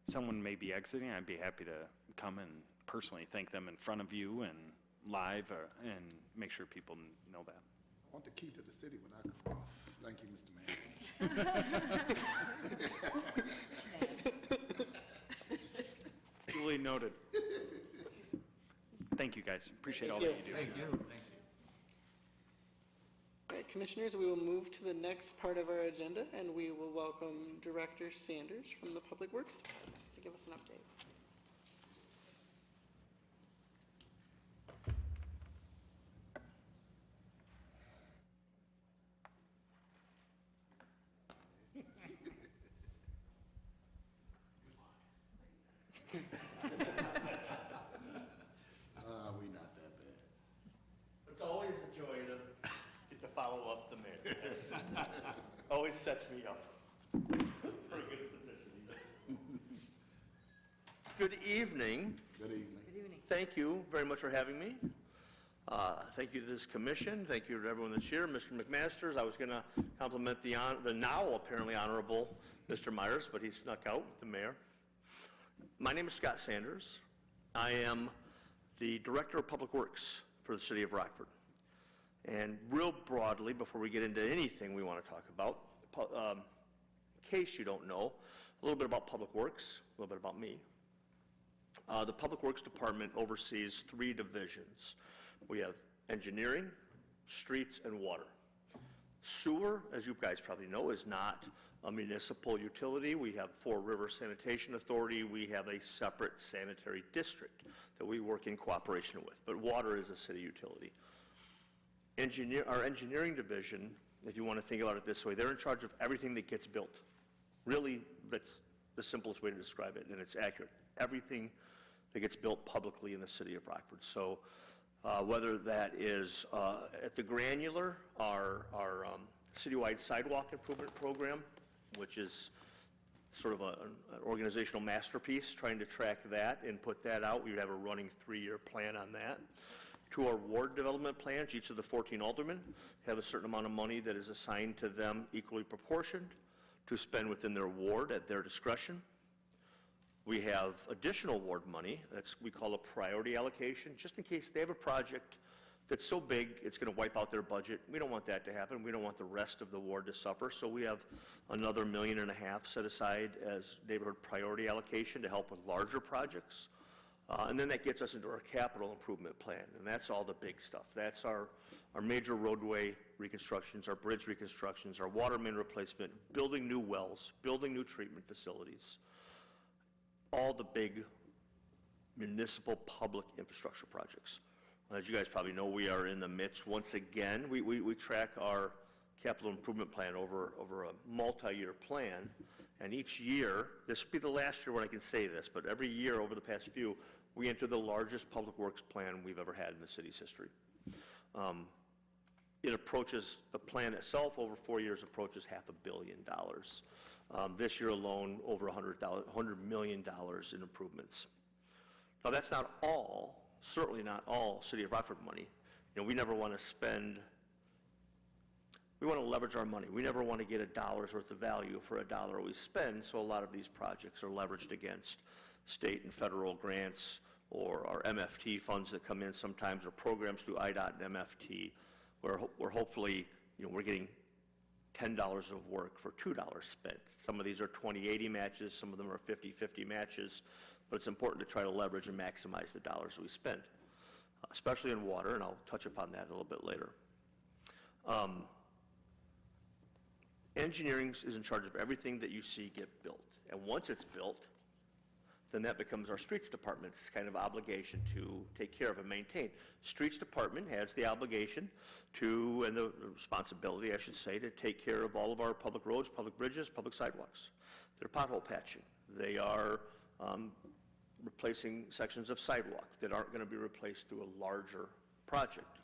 someone may be exiting, I'd be happy to come and personally thank them in front of you and live and make sure people know that. I want the key to the city when I come off. Thank you, Mr. Mayor. Duly noted. Thank you, guys. Appreciate all that you do. Thank you. All right, commissioners, we will move to the next part of our agenda, and we will welcome Director Sanders from the Public Works Department to give us an update. We not that bad. It's always a joy to get to follow up the mayor. Always sets me up for a good position. Good evening. Good evening. Good evening. Thank you very much for having me. Thank you to this commission. Thank you to everyone that's here. Mr. McMasters, I was going to compliment the now apparently honorable Mr. Myers, but he snuck out with the mayor. My name is Scott Sanders. I am the Director of Public Works for the City of Rockford. And real broadly, before we get into anything we want to talk about, in case you don't know, a little bit about Public Works, a little bit about me. The Public Works Department oversees 3 divisions. We have engineering, streets, and water. Sewer, as you guys probably know, is not a municipal utility. We have 4 River Sanitation Authority. We have a separate sanitary district that we work in cooperation with. But water is a city utility. Our engineering division, if you want to think about it this way, they're in charge of everything that gets built. Really, that's the simplest way to describe it, and it's accurate. Everything that gets built publicly in the city of Rockford. So whether that is at the granular, our citywide sidewalk improvement program, which is sort of an organizational masterpiece, trying to track that and put that out. We have a running 3-year plan on that. To our ward development plans, each of the 14 aldermen have a certain amount of money that is assigned to them equally proportioned to spend within their ward at their discretion. We have additional ward money, we call a priority allocation, just in case they have a project that's so big it's going to wipe out their budget. We don't want that to happen. We don't want the rest of the ward to suffer. So we have another $1.5 million set aside as neighborhood priority allocation to help with larger projects. And then that gets us into our capital improvement plan, and that's all the big stuff. That's our major roadway reconstructions, our bridge reconstructions, our water main replacement, building new wells, building new treatment facilities, all the big municipal public infrastructure projects. As you guys probably know, we are in the midst, once again, we track our capital improvement plan over a multi-year plan, and each year, this will be the last year when I can say this, but every year over the past few, we enter the largest public works plan we've ever had in the city's history. It approaches, the plan itself over 4 years approaches $500 million. This year alone, over $100 million in improvements. Now that's not all, certainly not all City of Rockford money. You know, we never want to spend, we want to leverage our money. We never want to get $1 worth of value for $1 we spend, so a lot of these projects are leveraged against state and federal grants or our MFT funds that come in sometimes, or programs through IDOT and MFT, where we're hopefully, you know, we're getting $10 of work for $2 spent. Some of these are 20-80 matches, some of them are 50-50 matches, but it's important to try to leverage and maximize the dollars we spend, especially in water, and I'll touch upon that a little bit later. Engineering is in charge of everything that you see get built, and once it's built, then that becomes our streets department's kind of obligation to take care of and maintain. Streets department has the obligation to, and the responsibility, I should say, to take care of all of our public roads, public bridges, public sidewalks. They're pothole patching. They are replacing sections of sidewalk that aren't going to be replaced through a larger project.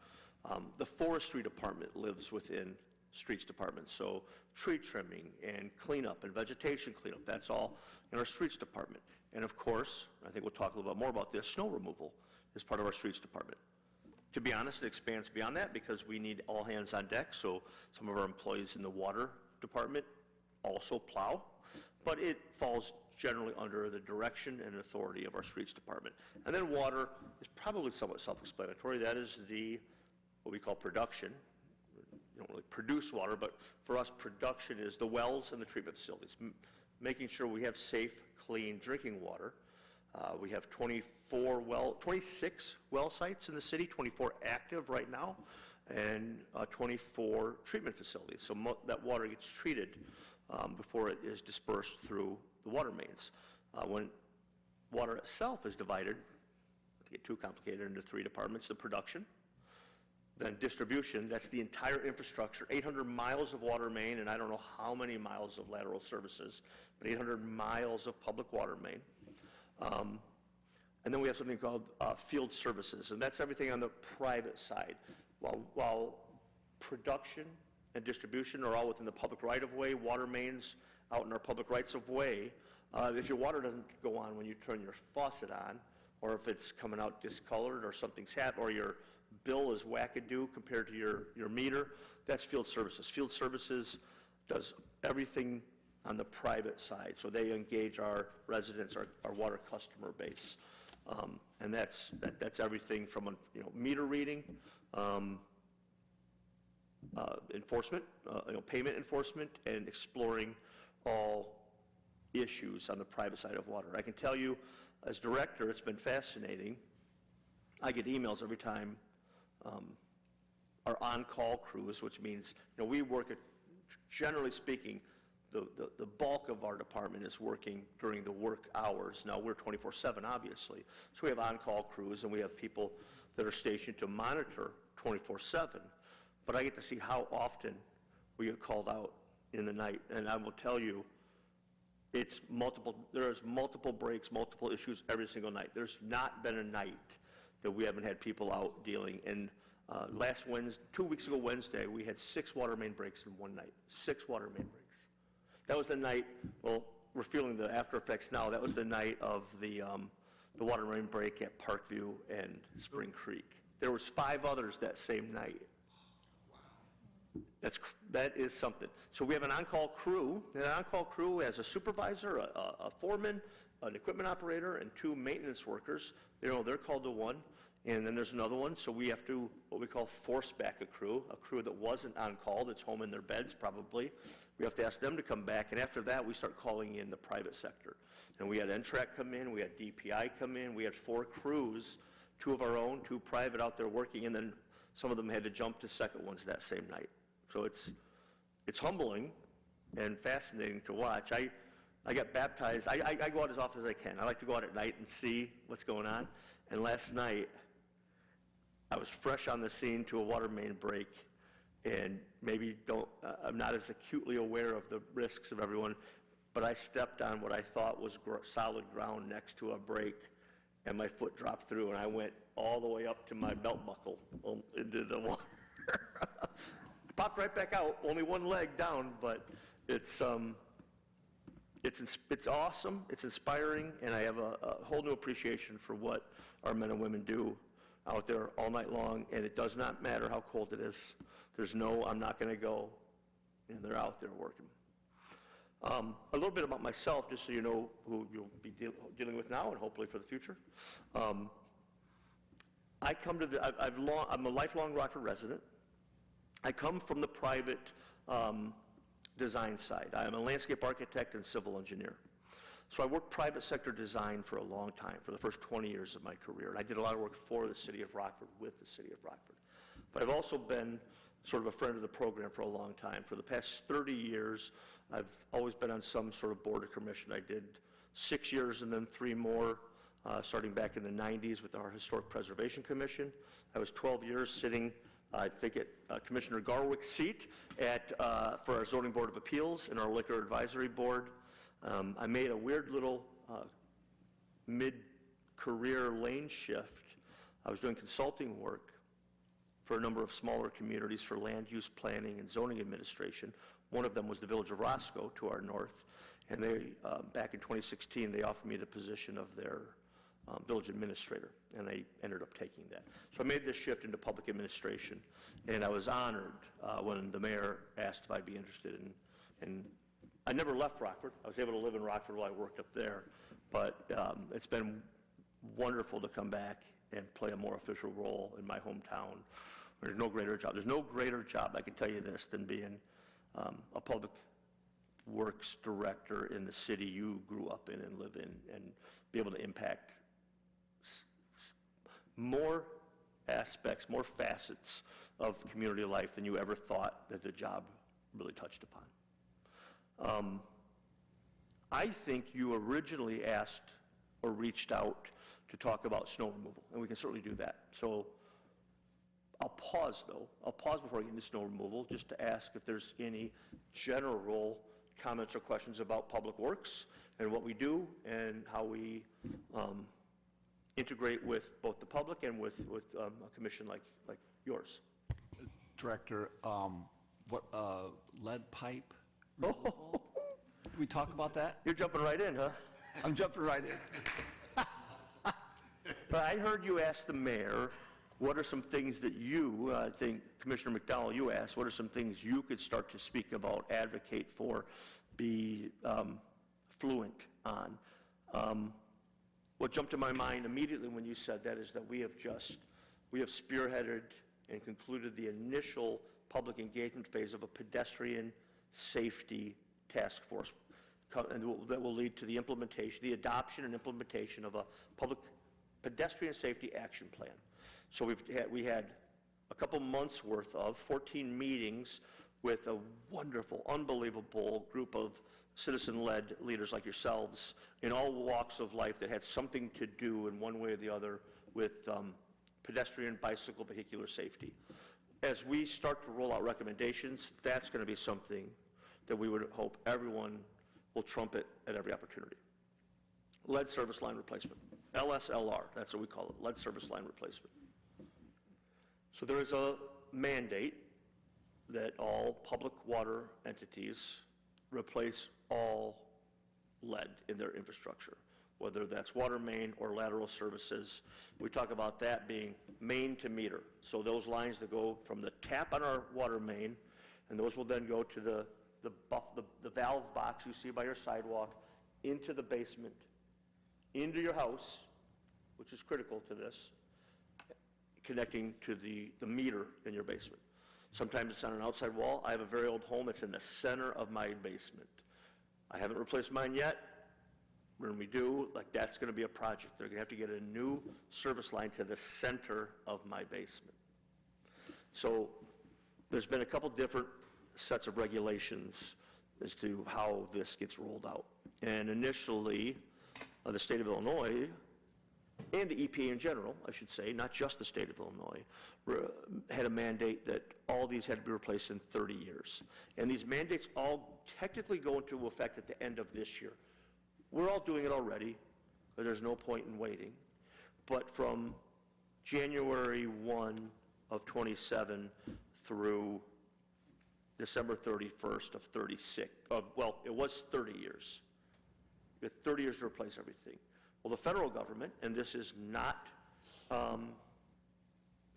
The forestry department lives within streets department, so tree trimming and cleanup and vegetation cleanup, that's all in our streets department. And of course, I think we'll talk a little bit more about this, snow removal is part of our streets department. To be honest, it expands beyond that because we need all hands on deck, so some of our employees in the water department also plow, but it falls generally under the direction and authority of our streets department. And then water is probably somewhat self-explanatory. That is what we call production. You don't really produce water, but for us, production is the wells and the treatment facilities, making sure we have safe, clean drinking water. We have 26 well sites in the city, 24 active right now, and 24 treatment facilities. So that water gets treated before it is dispersed through the water mains. When water itself is divided, not to get too complicated, into 3 departments: the production, then distribution, that's the entire infrastructure, 800 miles of water main, and I don't know how many miles of lateral services, but 800 miles of public water main. And then we have something called field services, and that's everything on the private side. While production and distribution are all within the public right-of-way, water mains out in our public rights-of-way, if your water doesn't go on when you turn your faucet on, or if it's coming out discolored, or something's happened, or your bill is wackadoo compared to your meter, that's field services. Field services does everything on the private side, so they engage our residents, our water customer base. And that's everything from meter reading, enforcement, payment enforcement, and exploring all issues on the private side of water. I can tell you, as director, it's been fascinating. I get emails every time our on-call crews, which means, we work at, generally speaking, the bulk of our department is working during the work hours. Now, we're 24/7, obviously, so we have on-call crews, and we have people that are stationed to monitor 24/7, but I get to see how often we get called out in the night, and I will tell you, there's multiple breaks, multiple issues every single night. There's not been a night that we haven't had people out dealing. And last Wednesday, 2 weeks ago Wednesday, we had 6 water main breaks in one night. 6 water main breaks. That was the night, well, we're feeling the after effects now. That was the night of the water main break at Parkview and Spring Creek. There was 5 others that same night. That is something. So we have an on-call crew. And an on-call crew has a supervisor, a foreman, an equipment operator, and 2 maintenance workers. They're called to one, and then there's another one. So we have to, what we call, force back a crew that wasn't on call, that's home in their beds probably. We have to ask them to come back, and after that, we start calling in the private sector. And we had NTRAC come in, we had DPI come in, we had 4 crews, 2 of our own, 2 private out there working, and then some of them had to jump to second ones that same night. So it's humbling and fascinating to watch. I got baptized. I go out as often as I can. I like to go out at night and see what's going on. And last night, I was fresh on the scene to a water main break, and maybe I'm not as acutely aware of the risks of everyone, but I stepped on what I thought was solid ground next to a break, and my foot dropped through, and I went all the way up to my belt buckle into the water. Popped right back out, only one leg down, but it's awesome, it's inspiring, and I have a whole new appreciation for what our men and women do out there all night long, and it does not matter how cold it is. There's no, I'm not going to go, and they're out there working. A little bit about myself, just so you know who you'll be dealing with now and hopefully for the future. I'm a lifelong Rockford resident. I come from the private design side. I am a landscape architect and civil engineer. So I worked private sector design for a long time, for the first 20 years of my career. And I did a lot of work for the city of Rockford, with the city of Rockford. But I've also been sort of a friend of the program for a long time. For the past 30 years, I've always been on some sort of board or commission. I did 6 years and then 3 more, starting back in the 90s with our Historic Preservation Commission. I was 12 years sitting, I think, at Commissioner Garwick's seat for our Zoning Board of Appeals and our Liquor Advisory Board. I made a weird little mid-career lane shift. I was doing consulting work for a number of smaller communities for land use planning and zoning administration. One of them was the village of Roscoe to our north, and they, back in 2016, they offered me the position of their village administrator, and I ended up taking that. So I made this shift into public administration, and I was honored when the mayor asked if I'd be interested in I never left Rockford. I was able to live in Rockford while I worked up there, but it's been wonderful to come back and play a more official role in my hometown. There's no greater job. There's no greater job, I can tell you this, than being a public works director in the city you grew up in and live in, and be able to impact more aspects, more facets of community life than you ever thought that the job really touched upon. I think you originally asked or reached out to talk about snow removal, and we can certainly do that. So I'll pause, though. I'll pause before I get into snow removal, just to ask if there's any general comments or questions about public works and what we do and how we integrate with both the public and with a commission like yours. Director, what, lead pipe removal? Can we talk about that? You're jumping right in, huh? I'm jumping right in. But I heard you ask the mayor, what are some things that you, I think Commissioner McDowell, you asked, what are some things you could start to speak about, advocate for, be fluent on? What jumped to my mind immediately when you said that is that we have spearheaded and concluded the initial public engagement phase of a pedestrian safety task force. And that will lead to the implementation, the adoption and implementation of a public pedestrian safety action plan. So we had a couple months worth of 14 meetings with a wonderful, unbelievable group of citizen-led leaders like yourselves in all walks of life that had something to do in one way or the other with pedestrian, bicycle, vehicular safety. As we start to roll out recommendations, that's going to be something that we would hope everyone will trumpet at every opportunity. Lead service line replacement, LSLR, that's what we call it, lead service line replacement. So there is a mandate that all public water entities replace all lead in their infrastructure, whether that's water main or lateral services. We talk about that being main to meter. So those lines that go from the tap on our water main, and those will then go to the valve box you see by your sidewalk, into the basement, into your house, which is critical to this, connecting to the meter in your basement. Sometimes it's on an outside wall. I have a very old home. It's in the center of my basement. I haven't replaced mine yet. When we do, like, that's going to be a project. They're going to have to get a new service line to the center of my basement. So there's been a couple different sets of regulations as to how this gets rolled out. And initially, the state of Illinois, and the EPA in general, I should say, not just the state of Illinois, had a mandate that all these had to be replaced in 30 years. And these mandates all technically go into effect at the end of this year. We're all doing it already, but there's no point in waiting. But from January 1 of 27 through December 31st of 36, well, it was 30 years. We had 30 years to replace everything. Well, the federal government, and this is not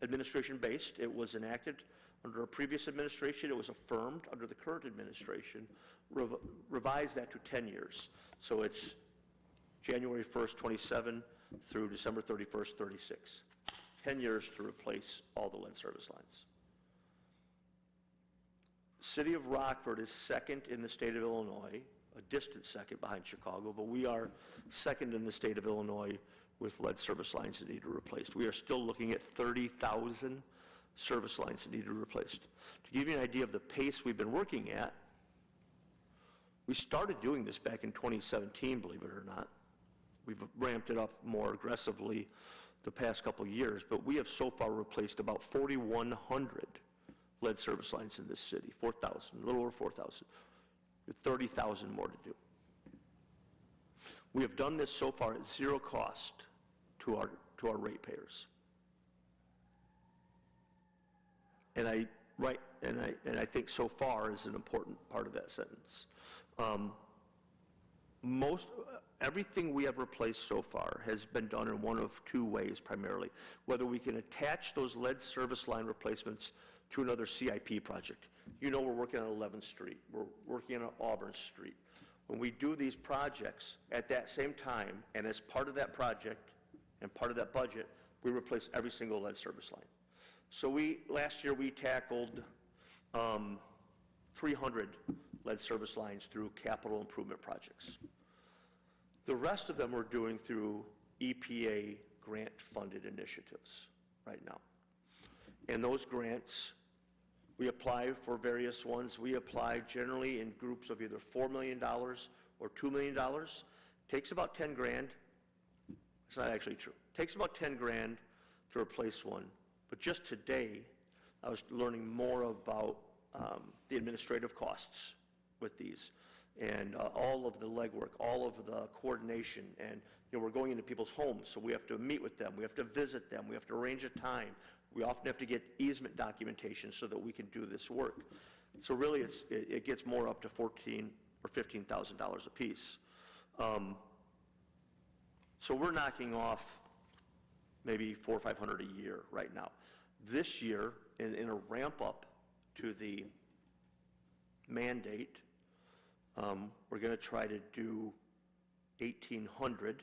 administration-based, it was enacted under a previous administration, it was affirmed under the current administration, revised that to 10 years. So it's January 1st, 27 through December 31st, 36. 10 years to replace all the lead service lines. City of Rockford is second in the state of Illinois, a distant second behind Chicago, but we are second in the state of Illinois with lead service lines that need to be replaced. We are still looking at 30,000 service lines that need to be replaced. To give you an idea of the pace we've been working at, we started doing this back in 2017, believe it or not. We've ramped it up more aggressively the past couple of years, but we have so far replaced about 4,100 lead service lines in this city, 4,000, a little over 4,000, with 30,000 more to do. We have done this so far at zero cost to our ratepayers. And I think so far is an important part of that sentence. Everything we have replaced so far has been done in one of two ways primarily. Whether we can attach those lead service line replacements to another CIP project. You know we're working on 11th Street. We're working on Auburn Street. When we do these projects at that same time, and as part of that project and part of that budget, we replace every single lead service line. So last year we tackled 300 lead service lines through capital improvement projects. The rest of them we're doing through EPA grant-funded initiatives right now. And those grants, we apply for various ones. We apply generally in groups of either $4 million or $2 million. Takes about 10 grand. It's not actually true. Takes about 10 grand to replace one. But just today, I was learning more about the administrative costs with these and all of the legwork, all of the coordination. And we're going into people's homes, so we have to meet with them. We have to visit them. We have to arrange a time. We often have to get easement documentation so that we can do this work. So really, it gets more up to $14,000 or $15,000 a piece. So we're knocking off maybe $400 or $500 a year right now. This year, in a ramp up to the mandate, we're going to try to do 1,800,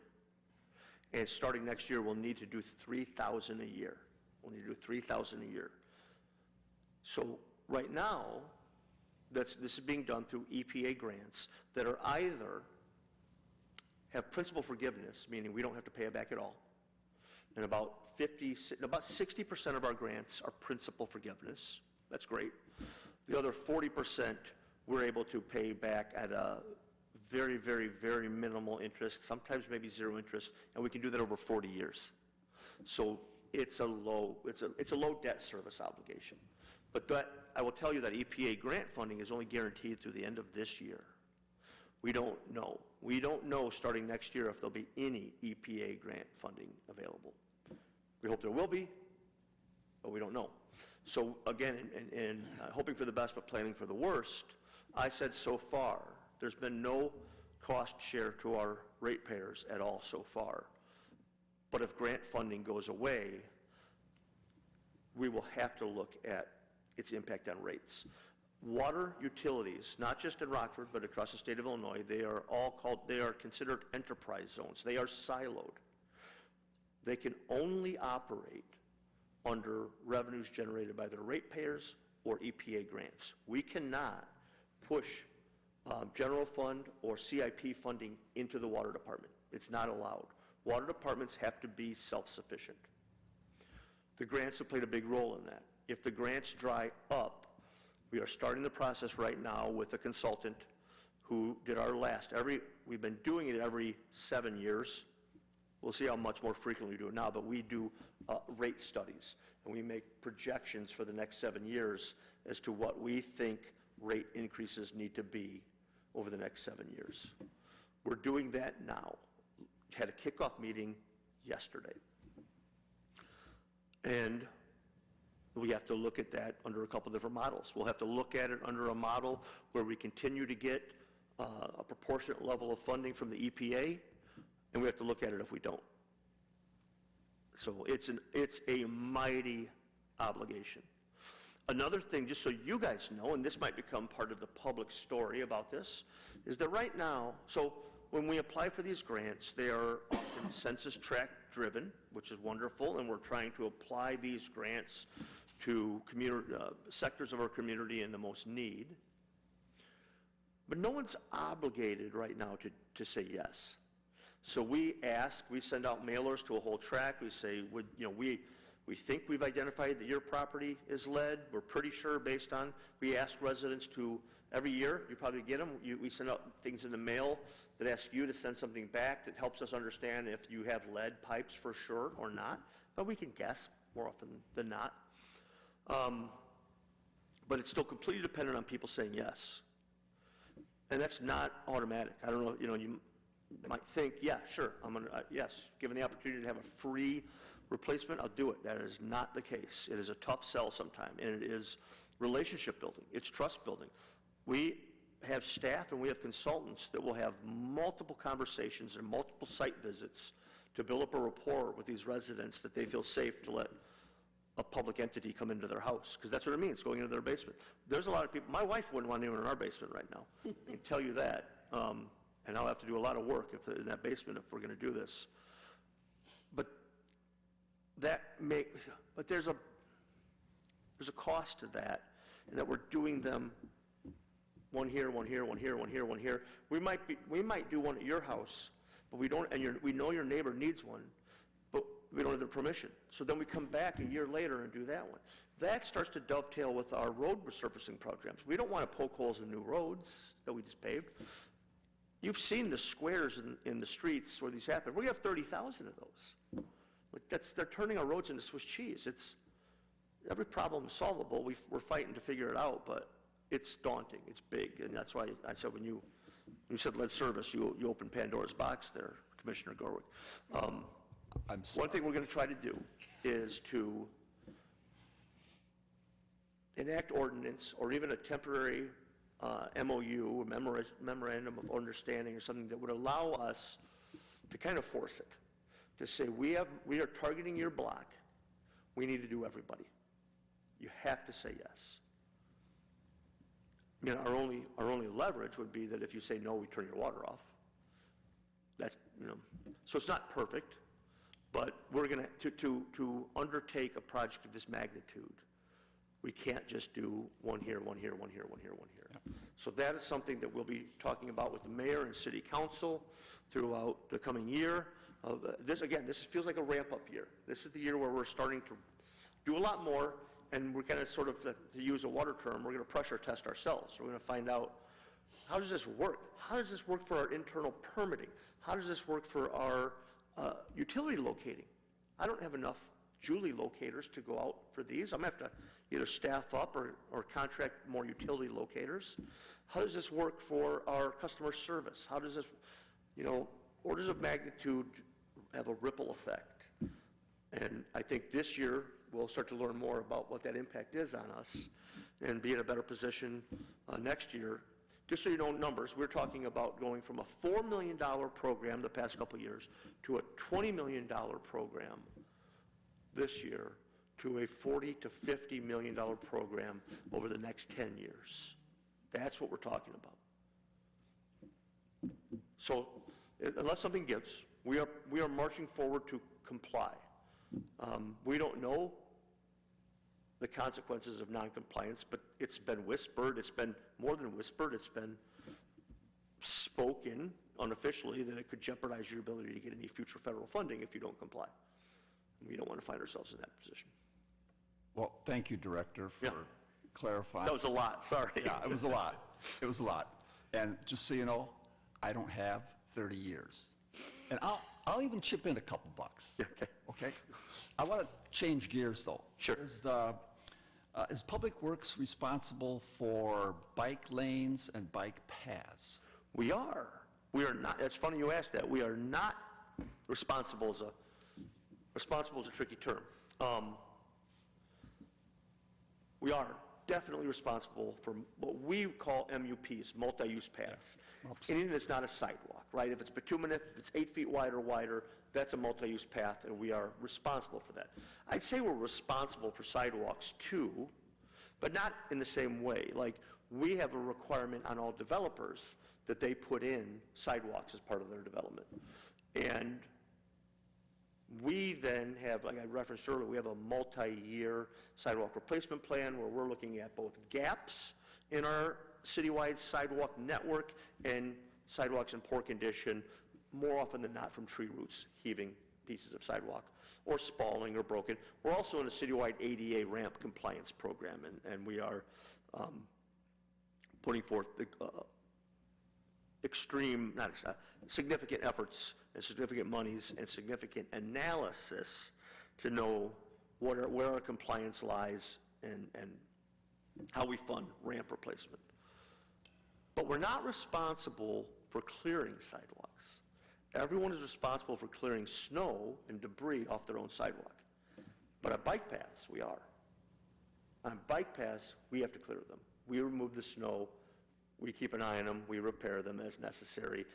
and starting next year, we'll need to do 3,000 a year. We'll need to do 3,000 a year. So right now, this is being done through EPA grants that are either have principal forgiveness, meaning we don't have to pay it back at all, and about 60% of our grants are principal forgiveness. That's great. The other 40% we're able to pay back at a very, very, very minimal interest, sometimes maybe zero interest, and we can do that over 40 years. So it's a low debt service obligation. But I will tell you that EPA grant funding is only guaranteed through the end of this year. We don't know. We don't know starting next year if there'll be any EPA grant funding available. We hope there will be, but we don't know. So again, in hoping for the best but planning for the worst, I said so far, there's been no cost share to our ratepayers at all so far. But if grant funding goes away, we will have to look at its impact on rates. Water utilities, not just in Rockford, but across the state of Illinois, they are considered enterprise zones. They are siloed. They can only operate under revenues generated by their ratepayers or EPA grants. We cannot push general fund or CIP funding into the water department. It's not allowed. Water departments have to be self-sufficient. The grants have played a big role in that. If the grants dry up, we are starting the process right now with a consultant who did our we've been doing it every 7 years. We'll see how much more frequently we do it now, but we do rate studies, and we make projections for the next 7 years as to what we think rate increases need to be over the next 7 years. We're doing that now. Had a kickoff meeting yesterday. And we have to look at that under a couple different models. We'll have to look at it under a model where we continue to get a proportionate level of funding from the EPA, and we have to look at it if we don't. So it's a mighty obligation. Another thing, just so you guys know, and this might become part of the public story about this, is that right now, so when we apply for these grants, they are often census tract driven, which is wonderful, and we're trying to apply these grants to sectors of our community in the most need. But no one's obligated right now to say yes. So we send out mailers to a whole tract. We say, we think we've identified that your property is lead. We're pretty sure based on, we ask residents to, every year, you probably get them, we send out things in the mail that ask you to send something back that helps us understand if you have lead pipes for sure or not. But we can guess more often than not. But it's still completely dependent on people saying yes. And that's not automatic. I don't know, you might think, yeah, sure, yes, given the opportunity to have a free replacement, I'll do it. That is not the case. It is a tough sell sometimes, and it is relationship building. It's trust building. We have staff and we have consultants that will have multiple conversations and multiple site visits to build up a rapport with these residents that they feel safe to let a public entity come into their house, because that's what it means, going into their basement. There's a lot of people, my wife wouldn't want anyone in our basement right now. I can tell you that. And I'll have to do a lot of work in that basement if we're going to do this. But there's a cost to that, and that we're doing them one here, one here, one here, one here, one here. We might do one at your house, but we don't, and we know your neighbor needs one, but we don't have the permission. So then we come back a year later and do that one. That starts to dovetail with our road resurfacing programs. We don't want to poke holes in new roads that we just paved. You've seen the squares in the streets where these happen. We have 30,000 of those. They're turning our roads into Swiss cheese. Every problem is solvable. We're fighting to figure it out, but it's daunting. It's big, and that's why I said when you said lead service, you opened Pandora's box there, Commissioner Gorwick. I'm sorry. One thing we're going to try to do is to enact ordinance or even a temporary MOU, a memorandum of understanding or something that would allow us to kind of force it, to say we are targeting your block. We need to do everybody. You have to say yes. Our only leverage would be that if you say no, we turn your water off. That's, so it's not perfect, but we're going to undertake a project of this magnitude. We can't just do one here, one here, one here, one here, one here. So that is something that we'll be talking about with the mayor and city council throughout the coming year. This feels like a ramp-up year. This is the year where we're starting to do a lot more, and we're going to sort of, to use a water term, we're going to pressure test ourselves. We're going to find out, how does this work? How does this work for our internal permitting? How does this work for our utility locating? I don't have enough Julie locators to go out for these. I'm going to have to either staff up or contract more utility locators. How does this work for our customer service? How does this, orders of magnitude have a ripple effect. And I think this year we'll start to learn more about what that impact is on us and be in a better position next year. Just so you know numbers, we're talking about going from a $4 million program the past couple of years to a $20 million program this year to a $40 to $50 million program over the next 10 years. That's what we're talking about. So unless something gives, we are marching forward to comply. We don't know the consequences of noncompliance, but it's been whispered, it's been more than whispered, it's been spoken unofficially that it could jeopardize your ability to get any future federal funding if you don't comply. We don't want to find ourselves in that position. Well, thank you, Director, for Yeah. clarifying. That was a lot, sorry. Yeah, it was a lot. It was a lot. And just so you know, I don't have 30 years. And I'll even chip in a couple bucks. Okay. Okay? I want to change gears, though. Sure. Is Public Works responsible for bike lanes and bike paths? We are. We are not. It's funny you asked that. We are not responsible as a tricky term. We are definitely responsible for what we call MUPs, multi-use paths. Anything that's not a sidewalk, right? If it's bituminous, if it's 8 feet wide or wider, that's a multi-use path, and we are responsible for that. I'd say we're responsible for sidewalks too, but not in the same way. Like, we have a requirement on all developers that they put in sidewalks as part of their development. And we then have, like I referenced earlier, we have a multi-year sidewalk replacement plan where we're looking at both gaps in our citywide sidewalk network and sidewalks in poor condition, more often than not from tree roots heaving pieces of sidewalk or spalling or broken. We're also in a citywide ADA ramp compliance program, and we are putting forth significant efforts and significant monies and significant analysis to know where our compliance lies and how we fund ramp replacement. But we're not responsible for clearing sidewalks. Everyone is responsible for clearing snow and debris off their own sidewalk. But on bike paths, we are. On bike paths, we have to clear them. We remove the snow, we keep an eye on them, we repair them as necessary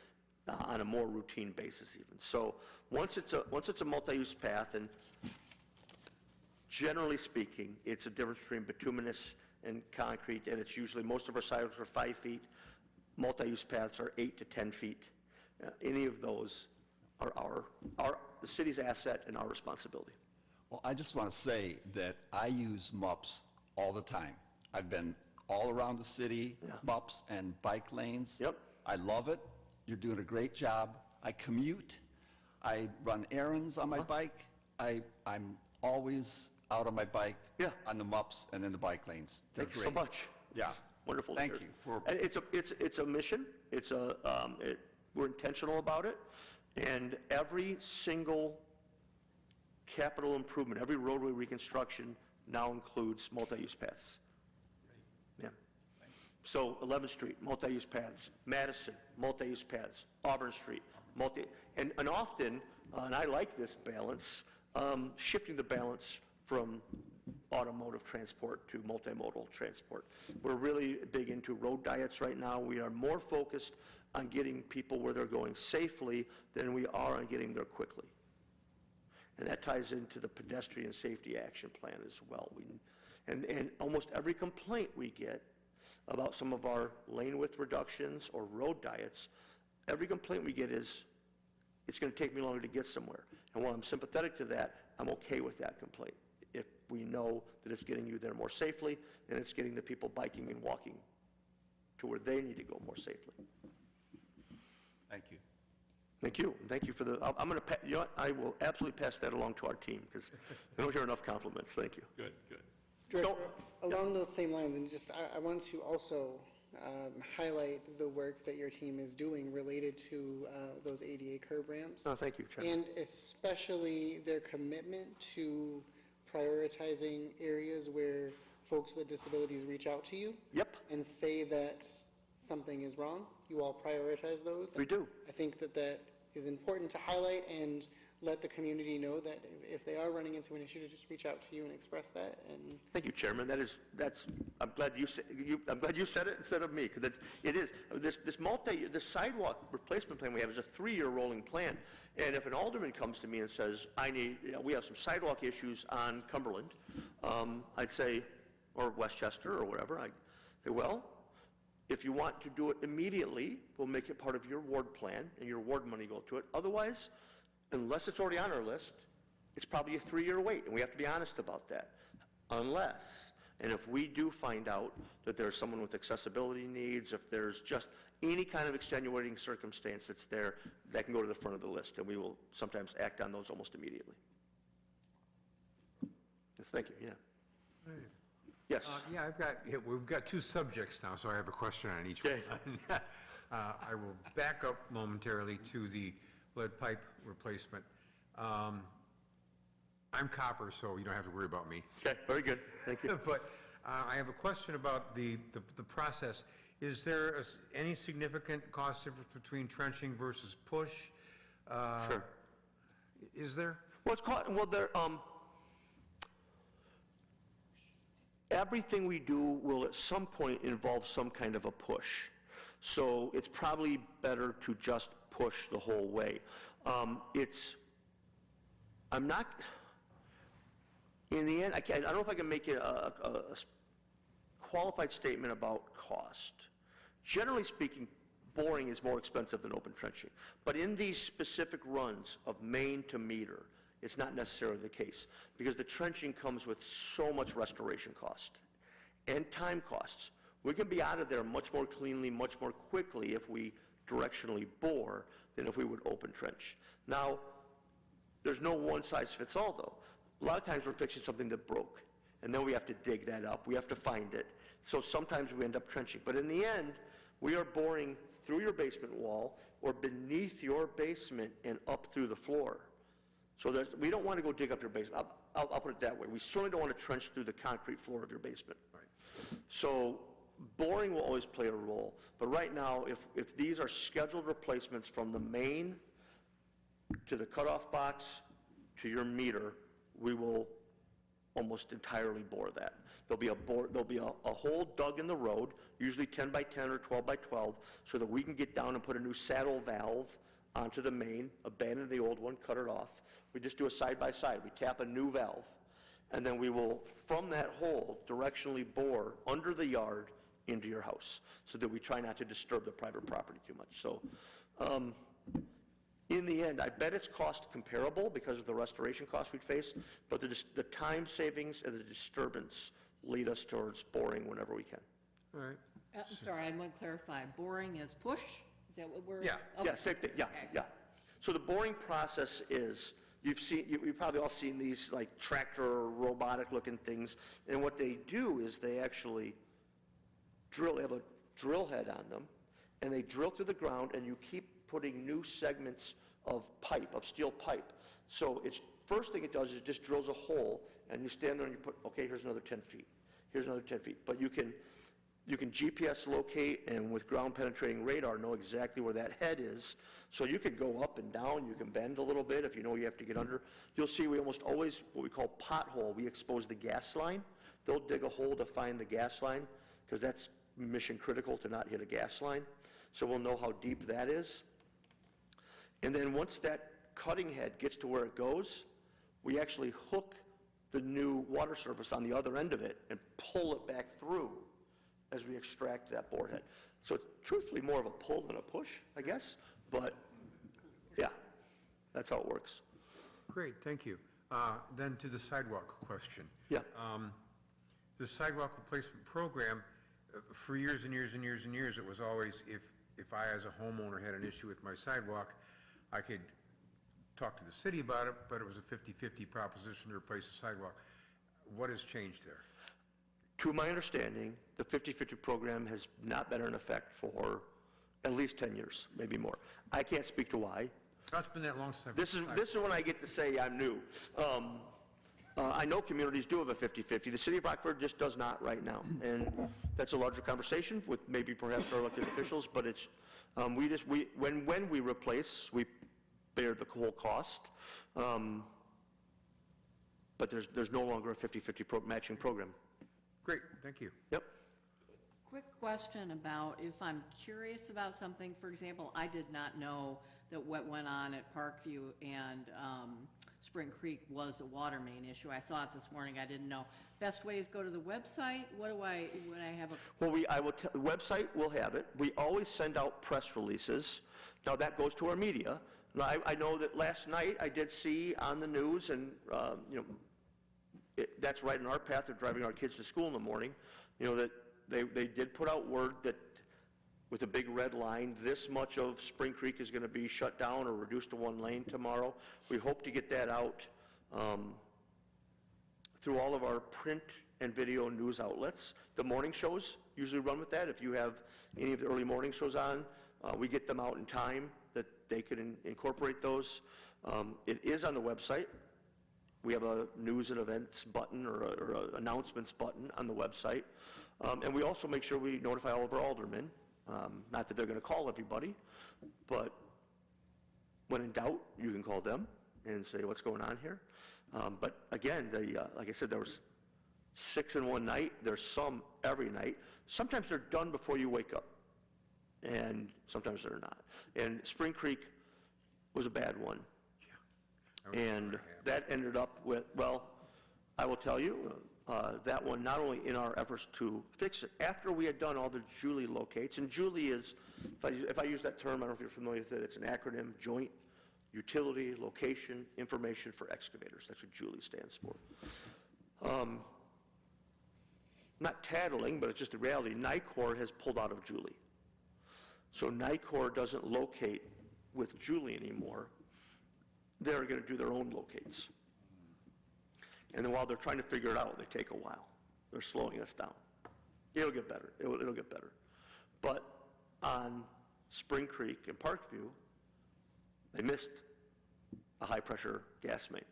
on a more routine basis even. So once it's a multi-use path, and generally speaking, it's a difference between bituminous and concrete, and it's usually, most of our sidewalks are 5 feet, multi-use paths are 8 to 10 feet. Any of those are the city's asset and our responsibility. Well, I just want to say that I use MUPs all the time. I've been all around the city, MUPs and bike lanes. Yep. I love it. You're doing a great job. I commute. I run errands on my bike. I'm always out on my bike, on the MUPs and in the bike lanes. They're Thank you so great. much. Yeah. It's wonderful. to Thank hear. you for- And it's a mission. We're intentional about it, and every single capital improvement, every roadway reconstruction now includes multi-use paths. Yeah. So 11th Street, multi-use paths. Madison, multi-use paths. Auburn Street, and often, and I like this balance, shifting the balance from automotive transport to multimodal transport. We're really big into road diets right now. We are more focused on getting people where they're going safely than we are on getting there quickly. And that ties into the pedestrian safety action plan as well. And almost every complaint we get about some of our lane width reductions or road diets, every complaint we get is, it's going to take me longer to get somewhere. And while I'm sympathetic to that, I'm okay with that complaint. if we know that it's getting you there more safely, and it's getting the people biking and walking to where they need to go more safely. Thank you. Thank you, and thank you for the, I'm going to, you know what, I will absolutely pass that along to our team, because I don't hear enough compliments, thank you. Good, good. Director, along those same lines, and just, I want to also highlight the work that your team is doing related to those ADA curb ramps. Oh, thank you, Chairman. And especially their commitment to prioritizing areas where folks with disabilities reach out to you. Yep. And say that something is wrong. You all prioritize those. We do. I think that that is important to highlight and let the community know that if they are running into an issue, to just reach out to you and express that. And Thank you, Chairman. I'm glad you said it instead of me, because it is. This sidewalk replacement plan we have is a 3-year rolling plan. And if an alderman comes to me and says, we have some sidewalk issues on Cumberland, I'd say, or Westchester or whatever, I'd say, well, if you want to do it immediately, we'll make it part of your ward plan and your ward money go to it. Otherwise, unless it's already on our list, it's probably a 3-year wait, and we have to be honest about that. Unless, and if we do find out that there's someone with accessibility needs, if there's just any kind of extenuating circumstance that's there, that can go to the front of the list, and we will sometimes act on those almost immediately. Yes, thank you, yeah. Yes. We've got 2 subjects now, so I have a question on each one. I will back up momentarily to the lead pipe replacement. I'm copper, so you don't have to worry about me. Okay, very good, thank you. But I have a question about the process. Is there any significant cost difference between trenching versus push? Sure. Is there? Everything we do will at some point involve some kind of a push. So it's probably better to just push the whole way. In the end, I don't know if I can make it a qualified statement about cost. Generally speaking, boring is more expensive than open trenching. But in these specific runs of main to meter, it's not necessarily the case, because the trenching comes with so much restoration cost and time costs. We can be out of there much more cleanly, much more quickly if we directionally bore than if we would open trench. Now, there's no one size fits all though. A lot of times we're fixing something that broke, and then we have to dig that up, we have to find it. So sometimes we end up trenching. But in the end, we are boring through your basement wall or beneath your basement and up through the floor. So we don't want to go dig up your basement. I'll put it that way. We certainly don't want to trench through the concrete floor of your basement. Right. So boring will always play a role. But right now, if these are scheduled replacements from the main to the cutoff box to your meter, we will almost entirely bore that. There'll be a hole dug in the road, usually 10 by 10 or 12 by 12, so that we can get down and put a new saddle valve onto the main, abandon the old one, cut it off. We just do a side-by-side. We tap a new valve, and then we will, from that hole, directionally bore under the yard into your house, so that we try not to disturb the private property too much. So, in the end, I bet it's cost comparable because of the restoration costs we'd face, but the time savings and the disturbance lead us towards boring whenever we can. All right. I'm sorry, I want to clarify. Boring is push? Is that what we're? Yeah. Okay. Yeah, same thing, yeah, Okay. yeah. So the boring process is, you've probably all seen these like tractor robotic looking things, and what they do is they actually they have a drill head on them, and they drill through the ground, and you keep putting new segments of pipe, of steel pipe. So first thing it does is it just drills a hole, and you stand there and you put, okay, here's another 10 feet, here's another 10 feet. But you can GPS locate, and with ground penetrating radar know exactly where that head is. So you can go up and down, you can bend a little bit if you know you have to get under. You'll see we almost always, what we call pothole, we expose the gas line. They'll dig a hole to find the gas line, because that's mission critical to not hit a gas line. So we'll know how deep that is. And then once that cutting head gets to where it goes, we actually hook the new water surface on the other end of it and pull it back through as we extract that bore head. So it's truthfully more of a pull than a push, I guess, but yeah, that's how it works. Great, thank you. Then to the sidewalk question. Yeah. The sidewalk replacement program, for years and years and years and years, it was always, if I as a homeowner had an issue with my sidewalk, I could talk to the city about it, but it was a 50-50 proposition to replace the sidewalk. What has changed there? To my understanding, the 50/50 program has not been in effect for at least 10 years, maybe more. I can't speak to why. Oh, it's been that long since. This is when I get to say I'm new. I know communities do have a 50/50. The city of Rockford just does not right now. And that's a larger conversation with maybe perhaps our elected officials, but it's, when we replace, we bear the whole cost. But there's no longer a 50/50 matching program. Great, thank you. Yep. Quick question about if I'm curious about something, for example, I did not know that what went on at Parkview and Spring Creek was a water main issue. I saw it this morning, I didn't know. Best way is go to the website? What do I, when I have a... Well, the website will have it. We always send out press releases. Now, that goes to our media. Now, I know that last night I did see on the news, and, that's right in our path of driving our kids to school in the morning, that they did put out word that with a big red line, this much of Spring Creek is going to be shut down or reduced to one lane tomorrow. We hope to get that out through all of our print and video news outlets. The morning shows usually run with that. If you have any of the early morning shows on, we get them out in time that they can incorporate those. It is on the website. We have a news and events button or a announcements button on the website. And we also make sure we notify all of our aldermen. Not that they're going to call everybody, but when in doubt, you can call them and say, what's going on here? But again, like I said, there was 6 in one night. There's some every night. Sometimes they're done before you wake up, and sometimes they're not. And Spring Creek was a bad one. And that ended up with, well, I will tell you, that one, not only in our efforts to fix it, after we had done all the Julie locates, and Julie is, if I use that term, I don't know if you're familiar with it, it's an acronym, Joint Utility Location Information for Excavators. That's what Julie stands for. Not tattling, but it's just the reality. NICOR has pulled out of Julie. So NICOR doesn't locate with Julie anymore. They're going to do their own locates. And then while they're trying to figure it out, they take a while. They're slowing us down. It'll get better. It'll get better. But on Spring Creek and Parkview, they missed a high-pressure gas main,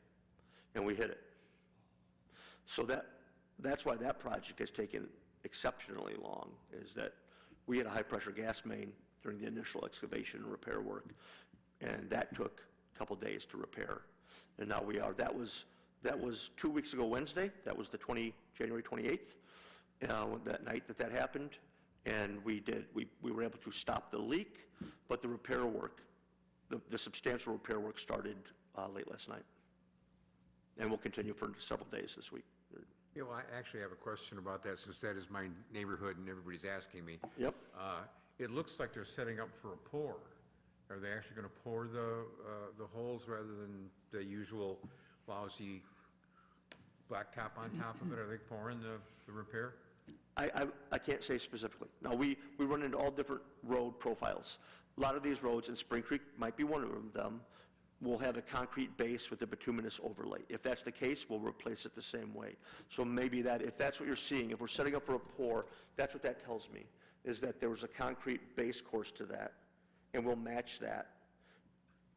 and we hit it. So that's why that project has taken exceptionally long, is that we had a high-pressure gas main during the initial excavation and repair work, and that took a couple days to repair. And now we are, that was 2 weeks ago Wednesday. That was the January 28th, that night that happened. And we were able to stop the leak, but the repair work, the substantial repair work started late last night. And will continue for several days this week. Yeah, well, I actually have a question about that, since that is my neighborhood and everybody's asking me. Yep. It looks like they're setting up for a pour. Are they actually going to pour the holes rather than the usual lousy blacktop on top of it? Are they pouring the repair? I can't say specifically. Now, we run into all different road profiles. A lot of these roads, and Spring Creek might be one of them, will have a concrete base with a bituminous overlay. If that's the case, we'll replace it the same way. So maybe if that's what you're seeing, if we're setting up for a pour, that's what that tells me, is that there was a concrete base course to that, and we'll match that.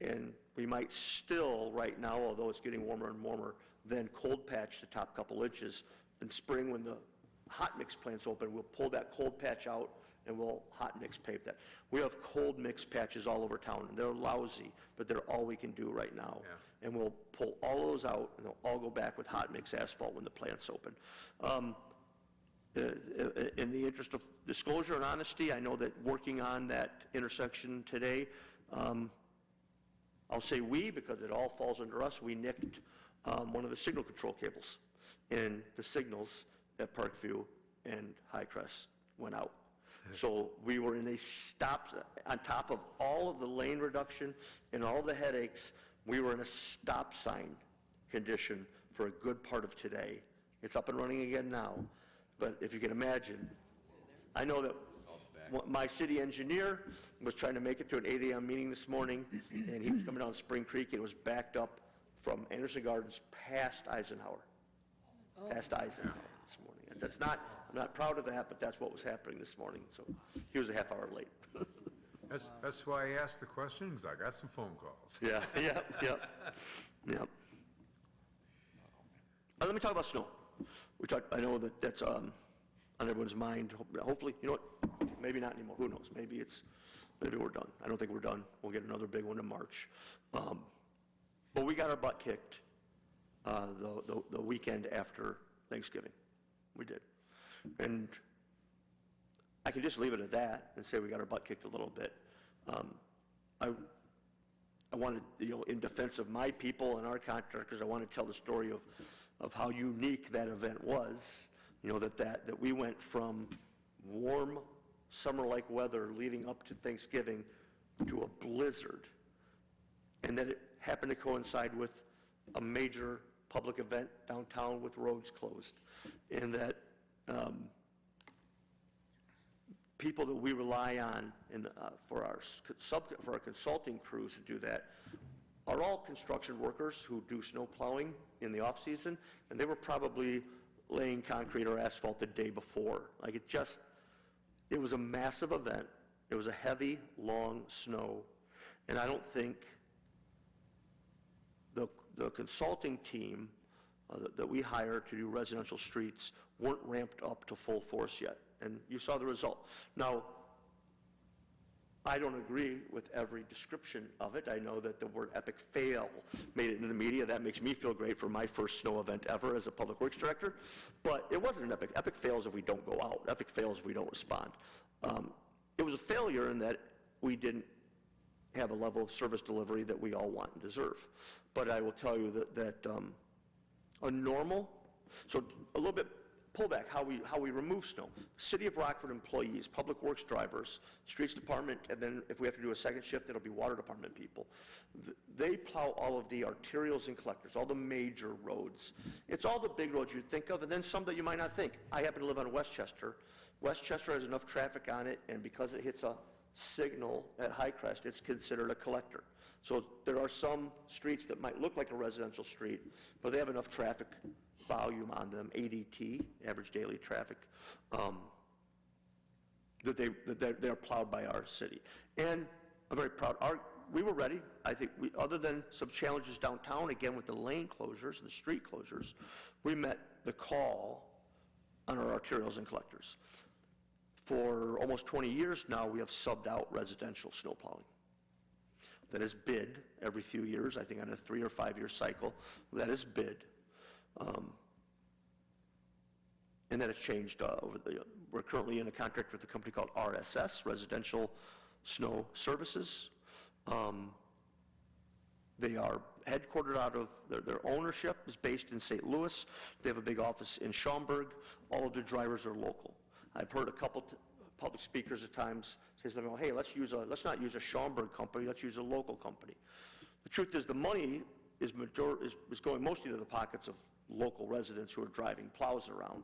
And we might still, right now, although it's getting warmer and warmer, then cold patch the top couple inches. In spring, when the hot mix plant's open, we'll pull that cold patch out and we'll hot mix pave that. We have cold mix patches all over town, and they're lousy, but they're all we can do right now. Yeah. And we'll pull all those out, and they'll all go back with hot mix asphalt when the plant's open. In the interest of disclosure and honesty, I know that working on that intersection today, I'll say we, because it all falls under us, we nicked one of the signal control cables, and the signals at Parkview and Highcrest went out. So we were in a stop, on top of all of the lane reduction and all the headaches, we were in a stop sign condition for a good part of today. It's up and running again now, but if you can imagine, I know that my city engineer was trying to make it to an 8 a.m. meeting this morning, and he was coming down Spring Creek, and it was backed up from Anderson Gardens past Eisenhower. Past Eisenhower this morning. And that's not, I'm not proud of that, but that's what was happening this morning, so he was a half hour late. That's why I asked the question, because I got some phone calls. Yeah. Let me talk about snow. I know that that's on everyone's mind. Hopefully, you know what, maybe not anymore, who knows? Maybe we're done. I don't think we're done. We'll get another big one in March. But we got our butt kicked the weekend after Thanksgiving. We did. And I can just leave it at that and say we got our butt kicked a little bit. I wanted, in defense of my people and our contractors, I want to tell the story of how unique that event was. That we went from warm summer-like weather leading up to Thanksgiving to a blizzard, and that it happened to coincide with a major public event downtown with roads closed, and that people that we rely on for our consulting crews to do that are all construction workers who do snow plowing in the off-season, and they were probably laying concrete or asphalt the day before. It was a massive event. It was a heavy, long snow, and I don't think the consulting team that we hired to do residential streets weren't ramped up to full force yet, and you saw the result. Now, I don't agree with every description of it. I know that the word epic fail made it into the media. That makes me feel great for my first snow event ever as a public works director, but it wasn't an epic. Epic fails if we don't go out. Epic fails if we don't respond. It was a failure in that we didn't have a level of service delivery that we all want and deserve. But I will tell you that a normal, so a little bit pullback, how we remove snow. City of Rockford employees, public works drivers, streets department, and then if we have to do a second shift, it'll be water department people. They plow all of the arterials and collectors, all the major roads. It's all the big roads you'd think of, and then some that you might not think. I happen to live on Westchester. Westchester has enough traffic on it, and because it hits a signal at High Crest, it's considered a collector. So there are some streets that might look like a residential street, but they have enough traffic volume on them, ADT, average daily traffic, that they're plowed by our city. And I'm very proud. We were ready. I think other than some challenges downtown, again with the lane closures and the street closures, we met the call on our arterials and collectors. For almost 20 years now, we have subbed out residential snow plowing. That is bid every few years, I think on a 3 or 5 year cycle. That is bid. And then it's changed we're currently in a contract with a company called RSS, Residential Snow Services. They are headquartered out of, their ownership is based in St. Louis. They have a big office in Schaumburg. All of their drivers are local. I've heard a couple public speakers at times say something, well, hey, let's not use a Schaumburg company, let's use a local company. The truth is the money is going mostly into the pockets of local residents who are driving plows around.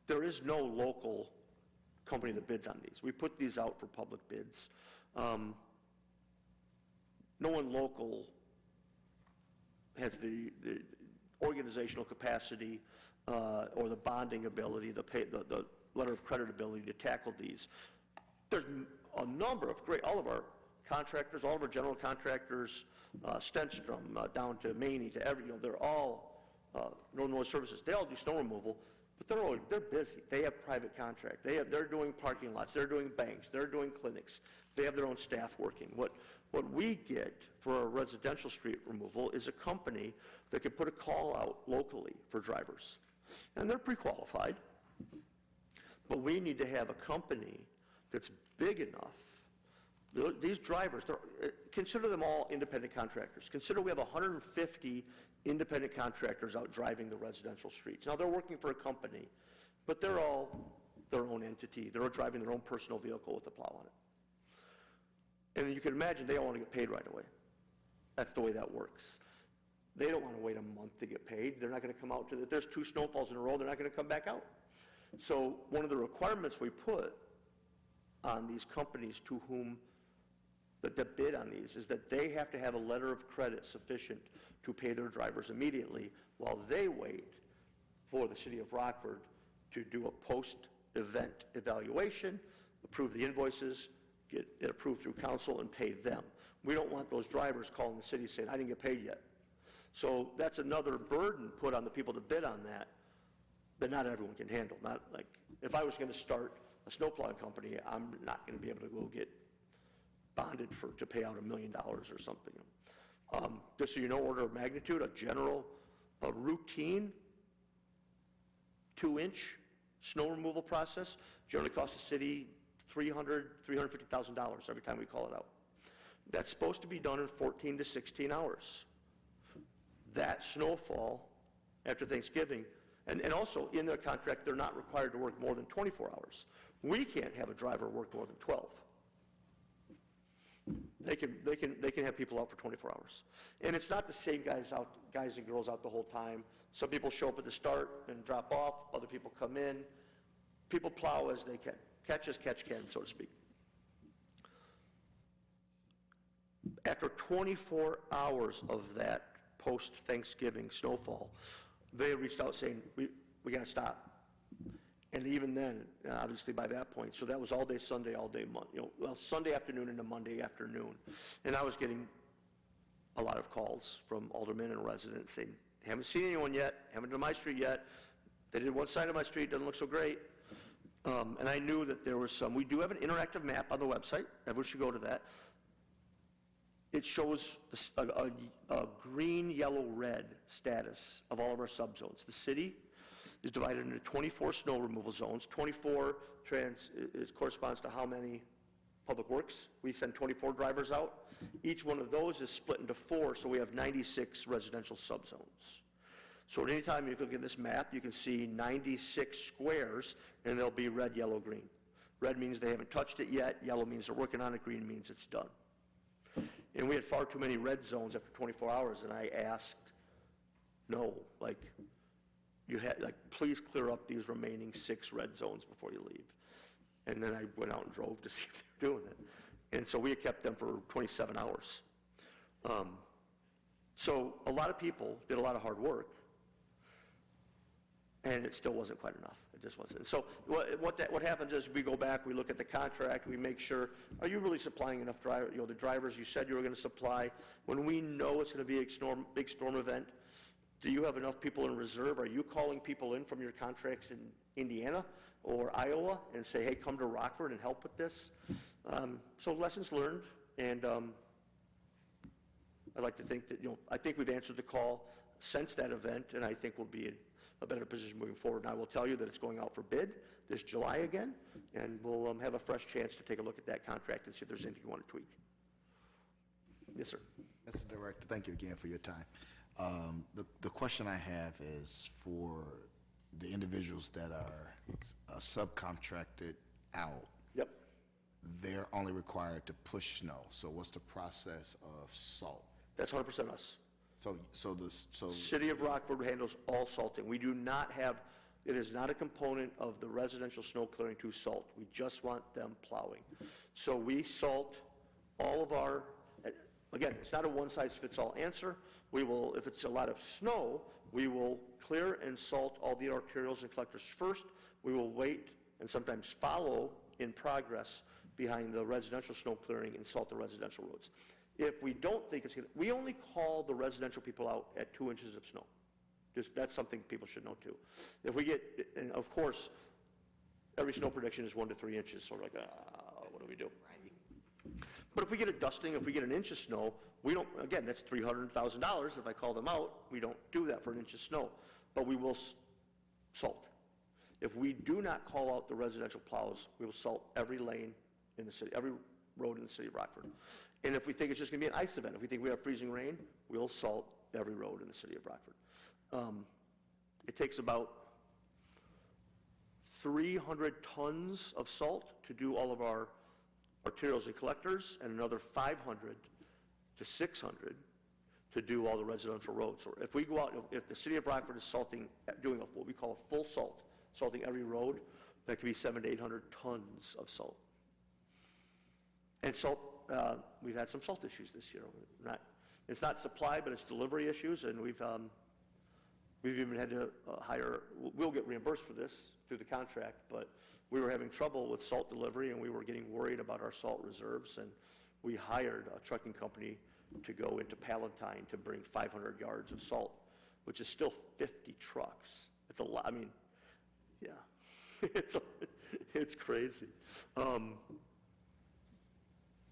There is no local company that bids on these. We put these out for public bids. No one local has the organizational capacity or the bonding ability, the letter of credit ability to tackle these. There's a number of all of our contractors, all of our general contractors, Stenstrom down to Maney to they're all Northern Illinois Services. They all do snow removal, but they're busy. They have private contract. They're doing parking lots. They're doing banks. They're doing clinics. They have their own staff working. What we get for our residential street removal is a company that can put a call out locally for drivers, and they're pre-qualified. But we need to have a company that's big enough. These drivers, consider them all independent contractors. Consider we have 150 independent contractors out driving the residential streets. Now, they're working for a company, but they're all their own entity. They're all driving their own personal vehicle with a plow on it. And you can imagine they all want to get paid right away. That's the way that works. They don't want to wait a month to get paid. They're not going to come out if there's 2 snowfalls in a row, they're not going to come back out. So one of the requirements we put on these companies to whom the bid on these is that they have to have a letter of credit sufficient to pay their drivers immediately while they wait for the city of Rockford to do a post-event evaluation, approve the invoices, get it approved through council, and pay them. We don't want those drivers calling the city saying, I didn't get paid yet. So that's another burden put on the people to bid on that not everyone can handle. Not like, if I was going to start a snowplow company, I'm not going to be able to go get bonded to pay out $1 million or something. Just so you know, order of magnitude, a routine 2-inch snow removal process generally costs the city $350,000 every time we call it out. That's supposed to be done in 14 to 16 hours. That snowfall after Thanksgiving, and also in their contract, they're not required to work more than 24 hours. We can't have a driver work more than 12. They can have people out for 24 hours. And it's not the same guys and girls out the whole time. Some people show up at the start and drop off, other people come in. People plow as they can. Catch as catch can, so to speak. After 24 hours of that post-Thanksgiving snowfall, they reached out saying, we got to stop. And even then, obviously by that point, so that was all day Sunday, all day Sunday afternoon into Monday afternoon. And I was getting a lot of calls from aldermen and residents saying, haven't seen anyone yet, haven't done my street yet. They did one side of my street, doesn't look so great. And I knew that there was some. We do have an interactive map on the website. Everyone should go to that. It shows a green, yellow, red status of all of our subzones. The city is divided into 24 snow removal zones. 24 corresponds to how many public works. We send 24 drivers out. Each one of those is split into 4, so we have 96 residential subzones. So at any time you look at this map, you can see 96 squares, and they'll be red, yellow, green. Red means they haven't touched it yet. Yellow means they're working on it. Green means it's done. And we had far too many red zones after 24 hours, and I asked, no, please clear up these remaining 6 red zones before you leave. And then I went out and drove to see if they were doing it. And so we had kept them for 27 hours. So a lot of people did a lot of hard work, and it still wasn't quite enough. It just wasn't. So what happens is we go back, we look at the contract, we make sure, are you really supplying enough drivers? The drivers you said you were going to supply. When we know it's going to be a big storm event, do you have enough people in reserve? Are you calling people in from your contracts in Indiana or Iowa and say, hey, come to Rockford and help with this? So lessons learned, and I'd like to think that, I think we've answered the call since that event, and I think we'll be in a better position moving forward. And I will tell you that it's going out for bid this July again, and we'll have a fresh chance to take a look at that contract and see if there's anything you want to tweak. Yes, sir. Mr. Director, thank you again for your time. The question I have is for the individuals that are subcontracted out. Yep. They're only required to push snow. So what's the process of salt? That's 100% us. So City of Rockford handles all salting. We do not have, it is not a component of the residential snow clearing to salt. We just want them plowing. So we salt all of our, again, it's not a one-size-fits-all answer. We will, if it's a lot of snow, we will clear and salt all the arterials and collectors first. We will wait and sometimes follow in progress behind the residential snow clearing and salt the residential roads. If we don't think it's going to, we only call the residential people out at 2 inches of snow. That's something people should know too. If we get, and of course, every snow prediction is 1 to 3 inches, so we're like, what do we do? But if we get a dusting, if we get an inch of snow, we don't, again, that's $300,000 if I call them out. We don't do that for an inch of snow, but we will salt. If we do not call out the residential plows, we will salt every lane in the city, every road in the city of Rockford. And if we think it's just going to be an ice event, if we think we have freezing rain, we'll salt every road in the city of Rockford. It takes about 300 tons of salt to do all of our arterials and collectors, and another 500 to 600 to do all the residential roads. Or if we go out, if the city of Rockford is doing what we call a full salt, salting every road, that could be 700 to 800 tons of salt. And salt, we've had some salt issues this year. It's not supply, but it's delivery issues, and we've even had to we'll get reimbursed for this through the contract, but we were having trouble with salt delivery, and we were getting worried about our salt reserves, and we hired a trucking company to go into Palatine to bring 500 yards of salt, which is still 50 trucks. It's a lot. I mean, yeah, it's crazy.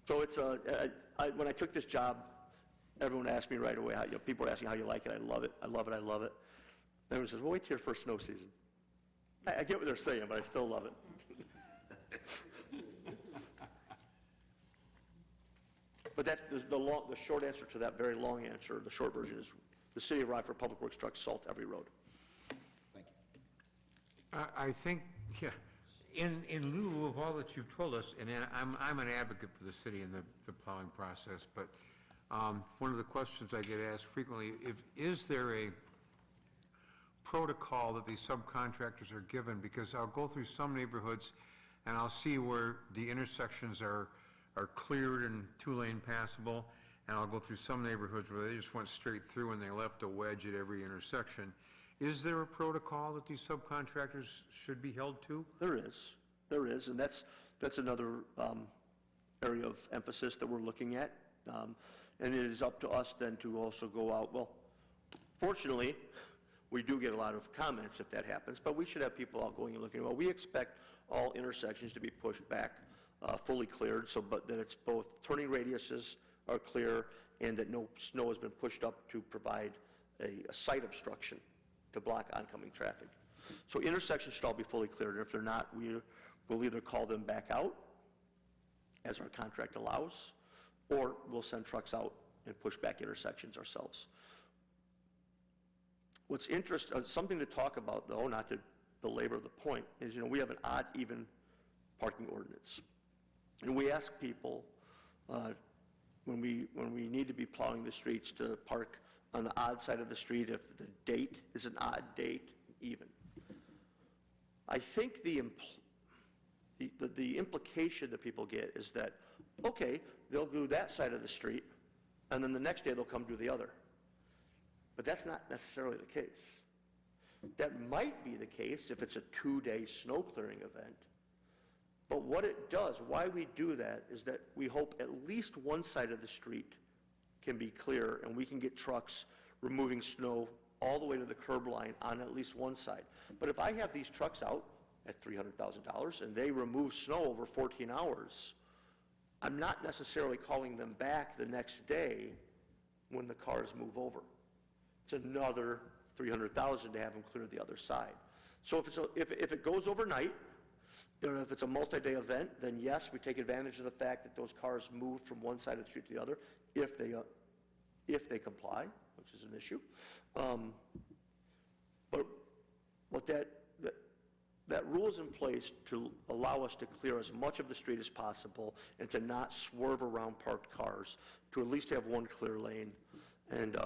So it's when I took this job, everyone asked me right away, people were asking how you like it. I love it. I love it. I love it. Everyone says, well, wait till your first snow season. I get what they're saying, but I still love it. But that's the short answer to that very long answer. The short version is the City of Rockford Public Works trucks salt every road. Thank you. I think, yeah, in lieu of all that you've told us, and I'm an advocate for the city and the plowing process, but one of the questions I get asked frequently, is there a protocol that these subcontractors are given? Because I'll go through some neighborhoods and I'll see where the intersections are cleared and two-lane passable, and I'll go through some neighborhoods where they just went straight through and they left a wedge at every intersection. Is there a protocol that these subcontractors should be held to? There is, and that's another area of emphasis that we're looking at. And it is up to us then to also go out. Well, fortunately, we do get a lot of comments if that happens, but we should have people out going and looking. Well, we expect all intersections to be pushed back, fully cleared, but that it's both turning radiuses are clear and that no snow has been pushed up to provide a site obstruction to block oncoming traffic. So intersections should all be fully cleared, and if they're not, we'll either call them back out, as our contract allows, or we'll send trucks out and push back intersections ourselves. What's something to talk about, though, not to belabor the point, is we have an odd-even parking ordinance. And we ask people, when we need to be plowing the streets, to park on the odd side of the street if the date is an odd date, even. I think the implication that people get is that, okay, they'll do that side of the street, and then the next day they'll come do the other. But that's not necessarily the case. That might be the case if it's a 2-day snow clearing event. But what it does, why we do that, is that we hope at least one side of the street can be clear, and we can get trucks removing snow all the way to the curb line on at least one side. But if I have these trucks out at $300,000 and they remove snow over 14 hours, I'm not necessarily calling them back the next day when the cars move over. It's another $300,000 to have them clear the other side. So if it goes overnight, or if it's a multi-day event, then yes, we take advantage of the fact that those cars move from one side of the street to the other, if they comply, which is an issue. But what that rule is in place to allow us to clear as much of the street as possible and to not swerve around parked cars, to at least have one clear lane. And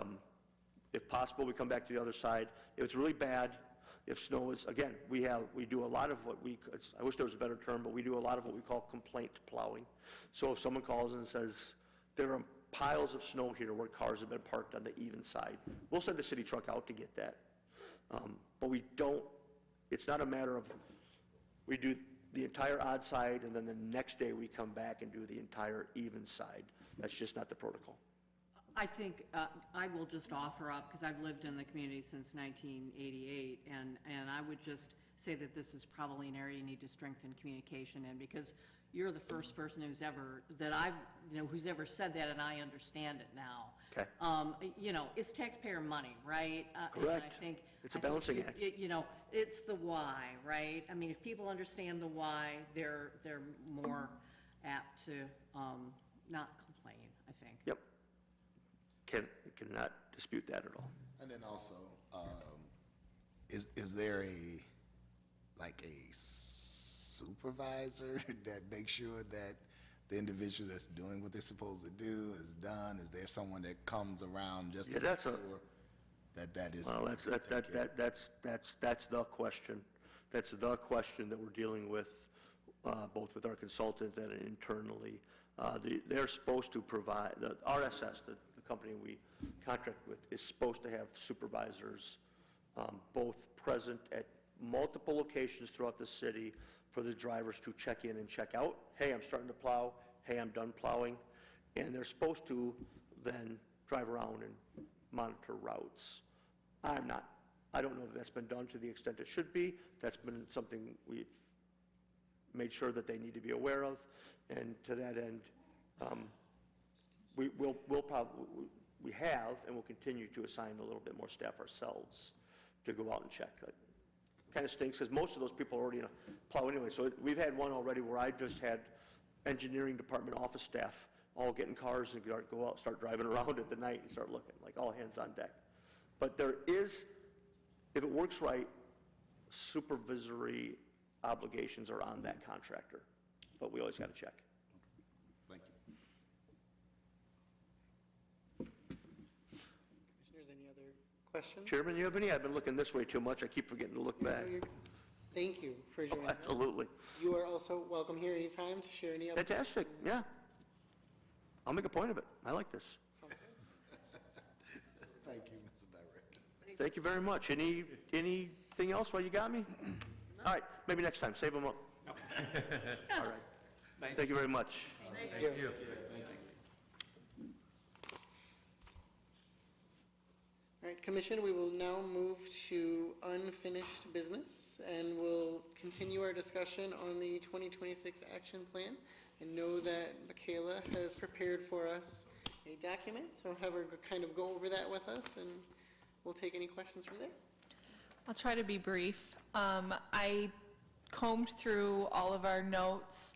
if possible, we come back to the other side. If it's really bad, if snow is, again, we do a lot of what I wish there was a better term, but we do a lot of what we call complaint plowing. So if someone calls and says, there are piles of snow here where cars have been parked on the even side, we'll send a city truck out to get that. But it's not a matter of, we do the entire odd side and then the next day we come back and do the entire even side. That's just not the protocol. I think I will just offer up, because I've lived in the community since 1988, and I would just say that this is probably an area you need to strengthen communication in, because you're the first person who's ever said that, and I understand it now. Okay. It's taxpayer money, right? Correct. And I think it's a balancing act. It's the why, right? I mean, if people understand the why, they're more apt to not complain, I think. Yep. Cannot dispute that at all. And then also, is there a supervisor that makes sure that the individual that's doing what they're supposed to do is done? Is there someone that comes around just to Yeah, make that's a- sure that is? Well, that's the question. That's the question that we're dealing with, both with our consultant and internally. They're supposed to provide, the RSS, the company we contract with, is supposed to have supervisors, both present at multiple locations throughout the city for the drivers to check in and check out. Hey, I'm starting to plow. Hey, I'm done plowing. And they're supposed to then drive around and monitor routes. I don't know that that's been done to the extent it should be. That's been something we've made sure that they need to be aware of. And to that end, we have and will continue to assign a little bit more staff ourselves to go out and check. It kind of stinks because most of those people are already in a plow anyway. So we've had one already where I just had engineering department office staff all get in cars and go out, start driving around at the night and start looking, like all hands on deck. But there is, if it works right, supervisory obligations are on that contractor. But we always got to check. Thank you. Commissioners, any other questions? Chairman, you have any? I've been looking this way too much. I keep forgetting to look back. No, you're- Thank you for joining us. Absolutely. You are also welcome here anytime to share any updates. Fantastic, yeah. I'll make a point of it. I like this. Sounds good. Thank you, Mr. Director. Thank you very much. Anything else while you got me? All right, maybe next time, save them up. All right. Thank you very much. Thank you. All right, Commission, we will now move to unfinished business, and we'll continue our discussion on the 2026 action plan. And know that Michaela has prepared for us a document, so have her kind of go over that with us, and we'll take any questions from there. I'll try to be brief. I combed through all of our notes.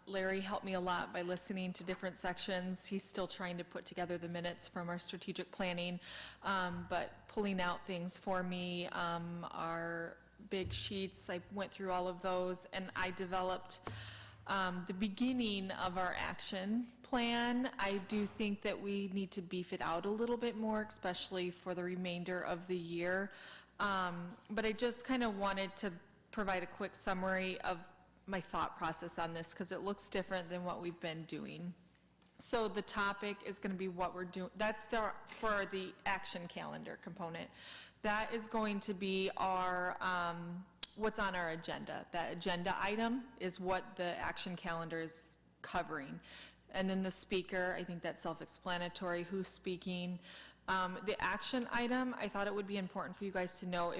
Larry helped me a lot by listening to different sections. He's still trying to put together the minutes from our strategic planning, but pulling out things for me, our big sheets, I went through all of those, and I developed the beginning of our action plan. I do think that we need to beef it out a little bit more, especially for the remainder of the year. But I just kind of wanted to provide a quick summary of my thought process on this because it looks different than what we've been doing. So the topic is going to be what we're doing. That's for the action calendar component. That is going to be our what's on our agenda. That agenda item is what the action calendar is covering. And then the speaker, I think that's self-explanatory, who's speaking. The action item, I thought it would be important for you guys to know,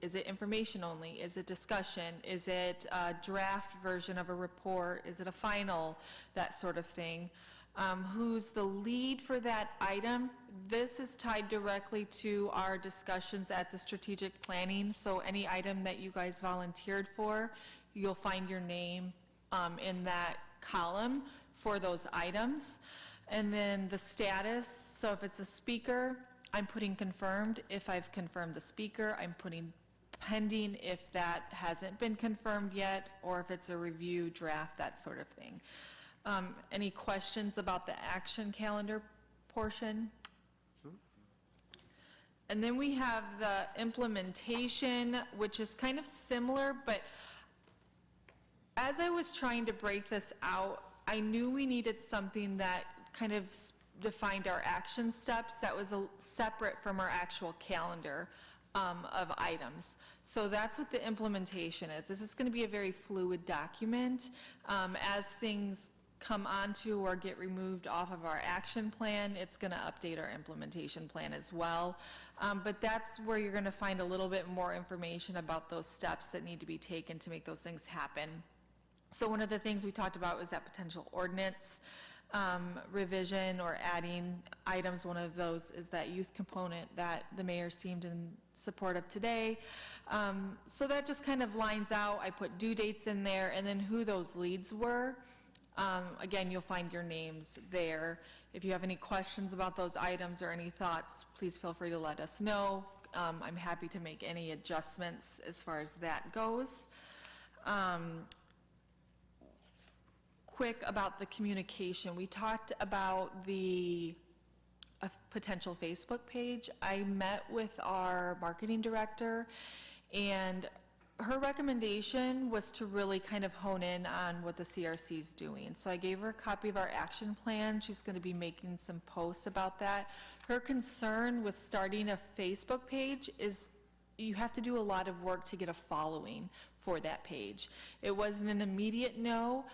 is it information only? Is it discussion? Is it a draft version of a report? Is it a final? That sort of thing. Who's the lead for that item? This is tied directly to our discussions at the strategic planning, so any item that you guys volunteered for, you'll find your name in that column for those items. And then the status, so if it's a speaker, I'm putting confirmed. If I've confirmed the speaker, I'm putting pending if that hasn't been confirmed yet, or if it's a review draft, that sort of thing. Any questions about the action calendar portion? And then we have the implementation, which is kind of similar, but as I was trying to break this out, I knew we needed something that kind of defined our action steps that was separate from our actual calendar of items. So that's what the implementation is. This is going to be a very fluid document. As things come onto or get removed off of our action plan, it's going to update our implementation plan as well. But that's where you're going to find a little bit more information about those steps that need to be taken to make those things happen. So one of the things we talked about was that potential ordinance revision or adding items. One of those is that youth component that the mayor seemed in support of today. So that just kind of lines out. I put due dates in there and then who those leads were. Again, you'll find your names there. If you have any questions about those items or any thoughts, please feel free to let us know. I'm happy to make any adjustments as far as that goes. quick about the communication. We talked about a potential Facebook page. I met with our marketing director, and her recommendation was to really kind of hone in on what the CRC is doing. So I gave her a copy of our action plan. She's going to be making some posts about that. Her concern with starting a Facebook page is you have to do a lot of work to get a following for that page. It wasn't an immediate no,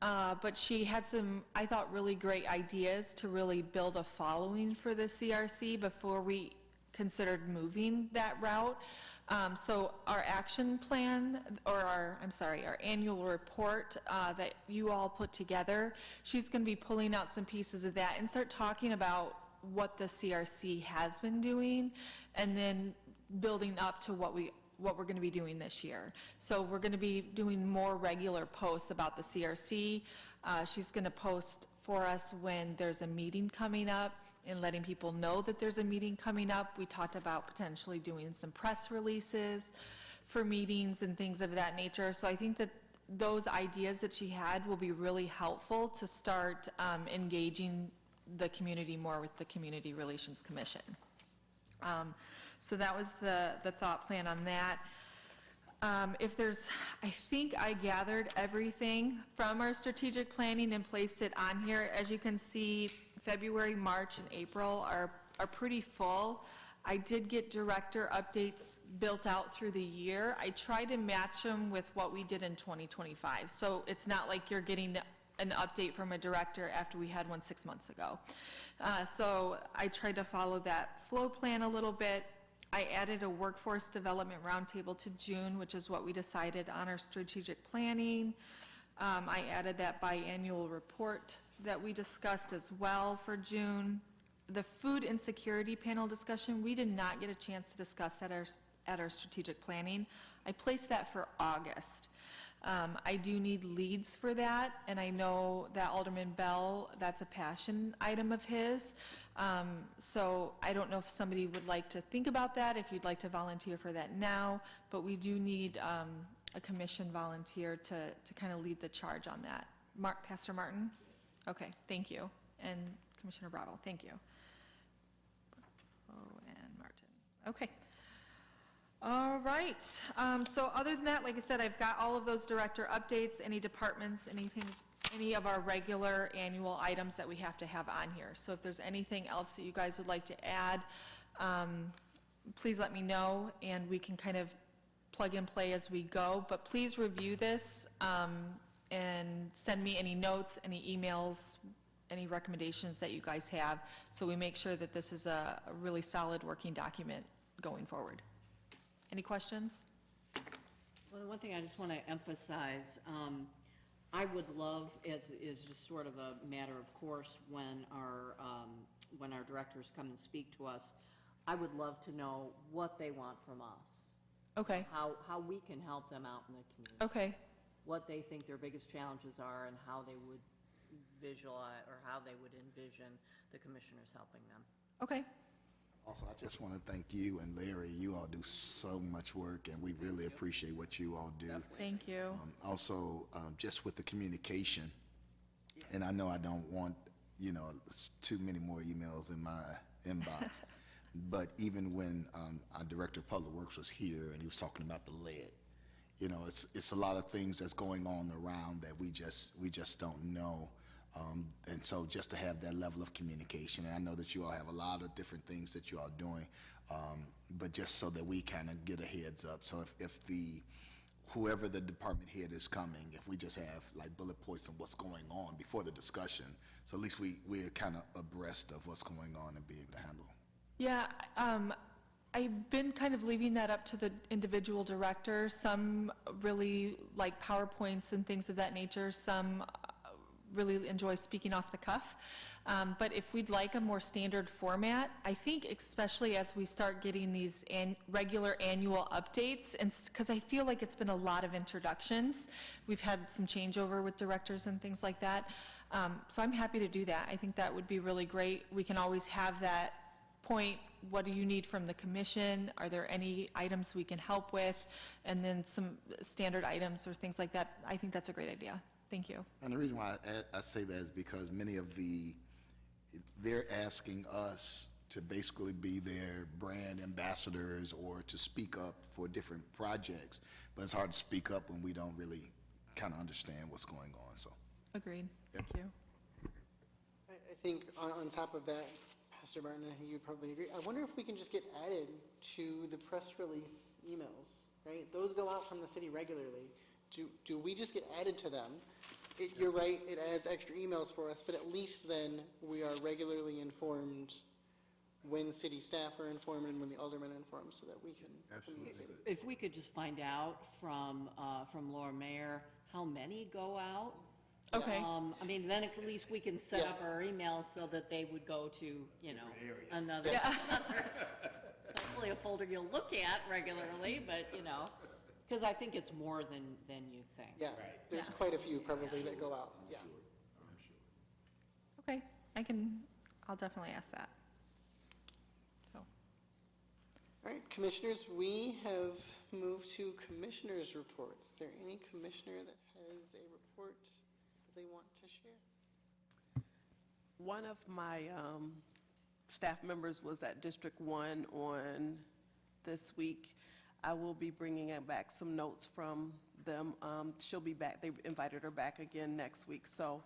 but she had some, I thought, really great ideas to really build a following for the CRC before we considered moving that route. So our action plan, or our annual report that you all put together, she's going to be pulling out some pieces of that and start talking about what the CRC has been doing, and then building up to what we're going to be doing this year. So we're going to be doing more regular posts about the CRC. She's going to post for us when there's a meeting coming up, and letting people know that there's a meeting coming up. We talked about potentially doing some press releases for meetings and things of that nature. So I think that those ideas that she had will be really helpful to start engaging the community more with the Community Relations Commission. So that was the thought plan on that. I think I gathered everything from our strategic planning and placed it on here. As you can see, February, March, and April are pretty full. I did get director updates built out through the year. I try to match them with what we did in 2025. So it's not like you're getting an update from a director after we had one 6 months ago. So I tried to follow that flow plan a little bit. I added a workforce development roundtable to June, which is what we decided on our strategic planning. I added that biannual report that we discussed as well for June. The food insecurity panel discussion, we did not get a chance to discuss at our strategic planning. I placed that for August. I do need leads for that, and I know that Alderman Bell, that's a passion item of his. So I don't know if somebody would like to think about that, if you'd like to volunteer for that now, but we do need a commission volunteer to kind of lead the charge on that. Pastor Martin? Okay, thank you. And Commissioner Bravo, thank you. Oh, and Martin. Okay. All right. So other than that, like I said, I've got all of those director updates, any departments, any of our regular annual items that we have to have on here. So if there's anything else that you guys would like to add, please let me know, and we can kind of plug and play as we go. But please review this and send me any notes, any emails, any recommendations that you guys have, so we make sure that this is a really solid working document going forward. Any questions? Well, the one thing I just want to emphasize, I would love, as is just sort of a matter of course, when our directors come and speak to us, I would love to know what they want from us. Okay. How we can help them out in the community. Okay. What they think their biggest challenges are, and how they would visualize, or how they would envision the commissioners helping them. Okay. Also, I just want to thank you and Larry. You all do so much work, and we really appreciate what you all do. Thank you. Also, just with the communication, and I know I don't want, too many more emails in my inbox, but even when our Director of Public Works was here and he was talking about the lead, it's a lot of things that's going on around that we just don't know. And so just to have that level of communication, and I know that you all have a lot of different things that you all are doing, but just so that we kind of get a heads up. So if whoever the department head is coming, if we just have like bullet points on what's going on before the discussion, so at least we're kind of abreast of what's going on and be able to handle. Yeah, I've been kind of leaving that up to the individual directors. Some really like PowerPoints and things of that nature. Some really enjoy speaking off the cuff. But if we'd like a more standard format, I think especially as we start getting these regular annual updates, and because I feel like it's been a lot of introductions. We've had some changeover with directors and things like that. So I'm happy to do that. I think that would be really great. We can always have that point, what do you need from the commission? Are there any items we can help with? And then some standard items or things like that. I think that's a great idea. Thank you. And the reason why I say that is because many of they're asking us to basically be their brand ambassadors or to speak up for different projects, but it's hard to speak up when we don't really kind of understand what's going on, so. Agreed. Yep. Thank you. I think on top of that, Pastor Martin, I think you'd probably agree, I wonder if we can just get added to the press release emails, right? Those go out from the city regularly. Do we just get added to them? You're right, it adds extra emails for us, but at least then we are regularly informed when city staff are informed and when the aldermen are informed so that we can communicate. If we could just find out from Laura Mayer how many go out. Okay. I mean, then at least we can set up Yes. our emails so that they would go to, you know, another, hopefully a folder you'll look at regularly, but, you know, because I think it's more than you think. Yeah, there's quite a few probably that go out, yeah. Okay, I'll definitely ask that. So, All right, commissioners, we have moved to commissioners' reports. Is there any commissioner that has a report that they want to share? One of my staff members was at District 1 on this week. I will be bringing back some notes from them. She'll be back. They invited her back again next week. So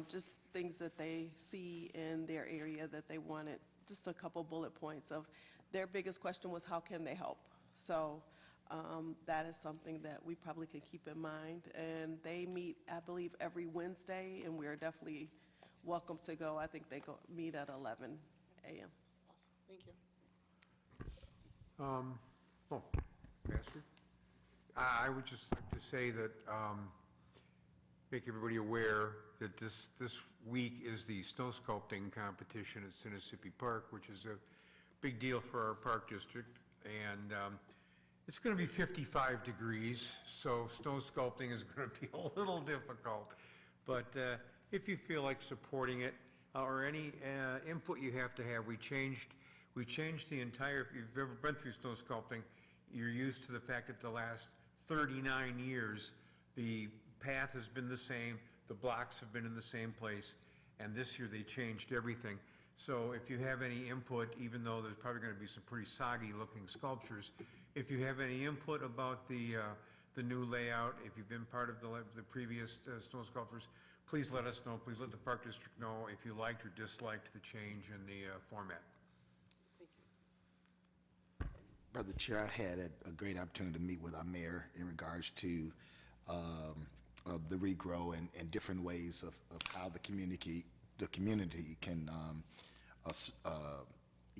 just things that they see in their area that they wanted, just a couple bullet points of their biggest question was how can they help? So that is something that we probably can keep in mind. And they meet, I believe, every Wednesday, and we are definitely welcome to go. I think they meet at 11 a.m. Awesome, thank you. Pastor? I would just like to say that, make everybody aware that this week is the snow sculpting competition at Sinisippi Park, which is a big deal for our park district. And it's going to be 55 degrees, so snow sculpting is going to be a little difficult. But if you feel like supporting it, or any input you have to have, we changed the entire, if you've ever been through snow sculpting, you're used to the fact that the last 39 years, the path has been the same, the blocks have been in the same place, and this year they changed everything. So if you have any input, even though there's probably going to be some pretty soggy looking sculptures, if you have any input about the new layout, if you've been part of the previous snow sculptures, please let us know. Please let the Park District know if you liked or disliked the change in the format. Brother Chair, I had a great opportunity to meet with our mayor in regards to the regrow and different ways of how the community can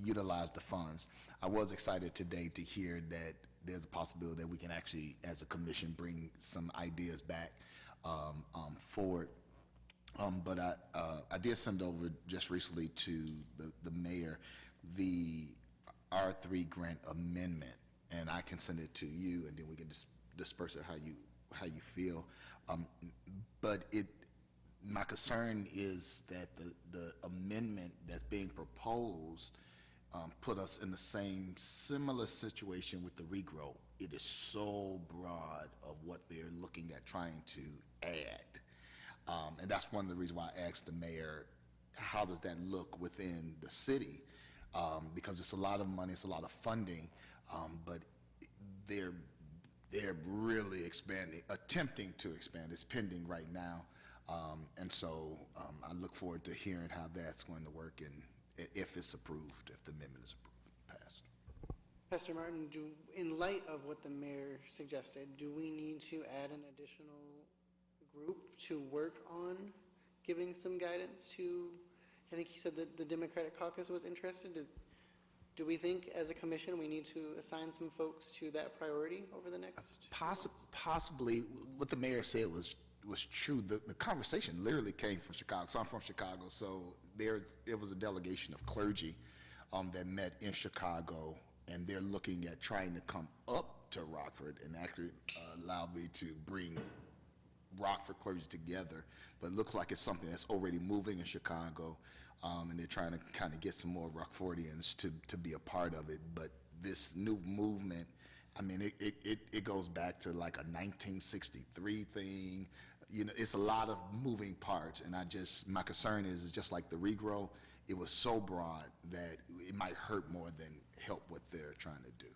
utilize the funds. I was excited today to hear that there's a possibility that we can actually, as a commission, bring some ideas back forward. But I did send over just recently to the mayor the R3 grant amendment, and I can send it to you, and then we can disperse it how you feel. But my concern is that the amendment that's being proposed put us in the similar situation with the regrow. It is so broad of what they're looking at trying to add. And that's one of the reasons why I asked the mayor, how does that look within the city? Because it's a lot of money, it's a lot of funding, but they're really attempting to expand. It's pending right now. And so I look forward to hearing how that's going to work and if it's approved, if the amendment is approved, passed. Pastor Martin, in light of what the mayor suggested, do we need to add an additional group to work on giving some guidance to, I think he said that the Democratic caucus was interested. Do we think as a commission we need to assign some folks to that priority over the next? Possibly. What the mayor said was true. The conversation literally came from Chicago. So I'm from Chicago, so it was a delegation of clergy that met in Chicago, and they're looking at trying to come up to Rockford and actually allowed me to bring Rockford clergy together. But it looks like it's something that's already moving in Chicago, and they're trying to kind of get some more Rockfordians to be a part of it. But this new movement, I mean, it goes back to like a 1963 thing. you know, it's a lot of moving parts, and my concern is just like the regrow, it was so broad that it might hurt more than help what they're trying to do,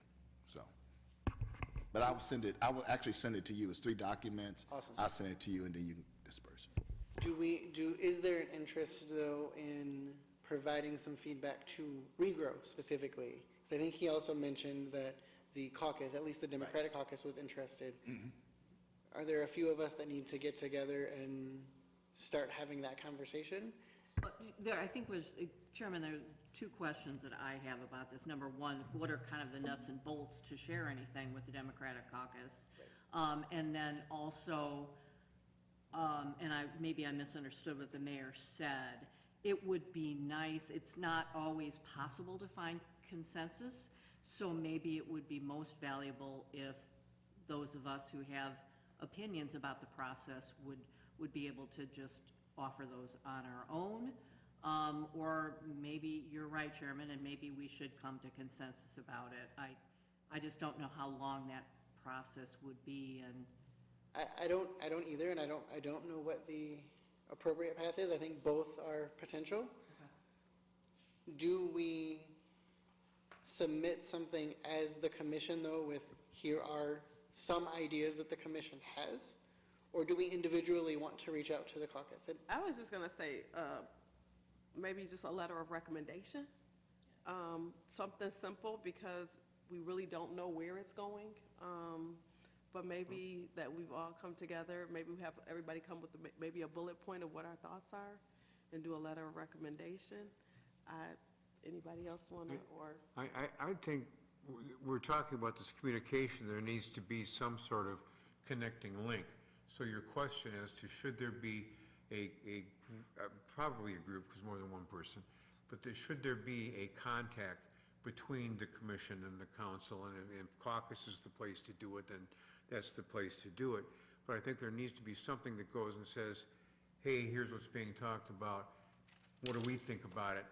so. But I will actually send it to you, it's 3 documents. Awesome. I'll send it to you, and then you can disperse. Is there an interest, though, in providing some feedback to regrow specifically? Because I think he also mentioned that the caucus, at least the Democratic caucus, was interested. Are there a few of us that need to get together and start having that conversation? There, I think Chairman, there's 2 questions that I have about this. Number one, what are kind of the nuts and bolts to share anything with the Democratic caucus? And then also, and maybe I misunderstood what the mayor said, it would be nice, it's not always possible to find consensus, so maybe it would be most valuable if those of us who have opinions about the process would be able to just offer those on our own. Or maybe you're right, Chairman, and maybe we should come to consensus about it. I just don't know how long that process would be, and I don't either, and I don't know what the appropriate path is. I think both are potential. Do we submit something as the commission, though, with here are some ideas that the commission has? Or do we individually want to reach out to the caucus? I was just gonna say, maybe just a letter of recommendation. Something simple, because we really don't know where it's going. But maybe that we've all come together, maybe we have everybody come with maybe a bullet point of what our thoughts are and do a letter of recommendation. Anybody else wanna, or? I think we're talking about this communication, there needs to be some sort of connecting link. So your question as to should there be probably a group, because more than one person, but should there be a contact between the commission and the council, and if caucus is the place to do it, then that's the place to do it. But I think there needs to be something that goes and says, hey, here's what's being talked about, what do we think about it?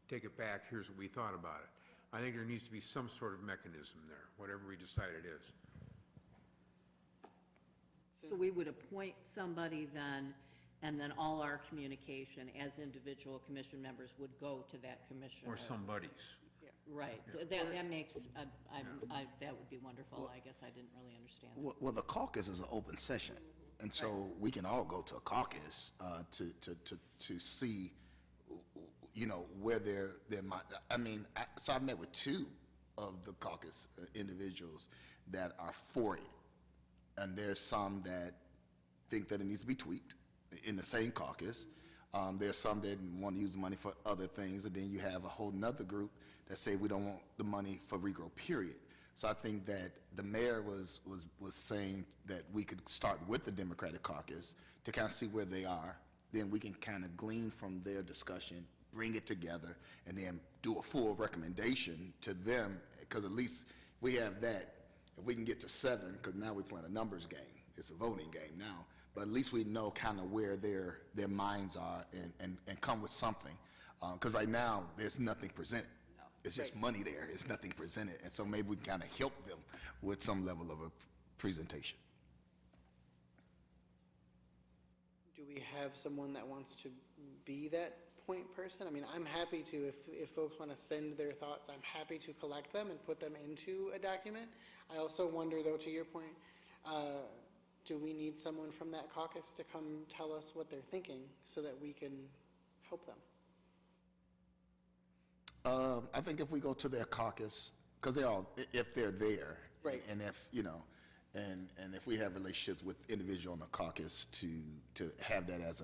Take it back, here's what we thought about it. I think there needs to be some sort of mechanism there, whatever we decide it is. so we would appoint somebody then, and then all our communication as individual commission members would go to that commissioner. Or somebody's. Right, that makes, that would be wonderful. I guess I didn't really understand that. Well, the caucus is an open session, and so we can all go to a caucus to see, you know, where there might, so I met with 2 of the caucus individuals that are for it, and there's some that think that it needs to be tweaked in the same caucus. There's some that want to use the money for other things, and then you have a whole nother group that say we don't want the money for regrow, period. So I think that the mayor was saying that we could start with the Democratic caucus to kind of see where they are. Then we can kind of glean from their discussion, bring it together, and then do a full recommendation to them, because at least we have that. If we can get to 7, because now we're playing a numbers game. It's a voting game now. But at least we know kind of where their minds are and come with something. Because right now, there's nothing presented. It's just money there. It's nothing presented. And so maybe we can kind of help them with some level of a presentation. Do we have someone that wants to be that point person? I mean, I'm happy to, if folks want to send their thoughts, I'm happy to collect them and put them into a document. I also wonder, though, to your point, do we need someone from that caucus to come tell us what they're thinking so that we can help them? I think if we go to their caucus, because if they're there, right, and if, you know, and if we have relationships with individuals on the caucus to have that as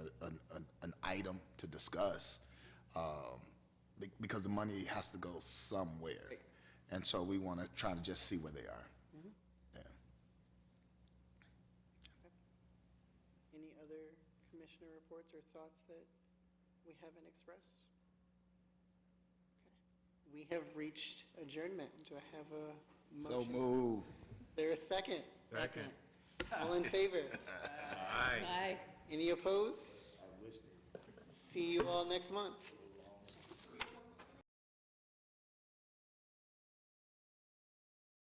an item to discuss, because the money has to go somewhere, right, and so we want to try to just see where they are. Mm-hmm. Yeah. Any other commissioner reports or thoughts that we haven't expressed? We have reached adjournment. Do I have a motion? So move. There a second? Second. All in favor? Aye. Aye. Any opposed? See you all next month.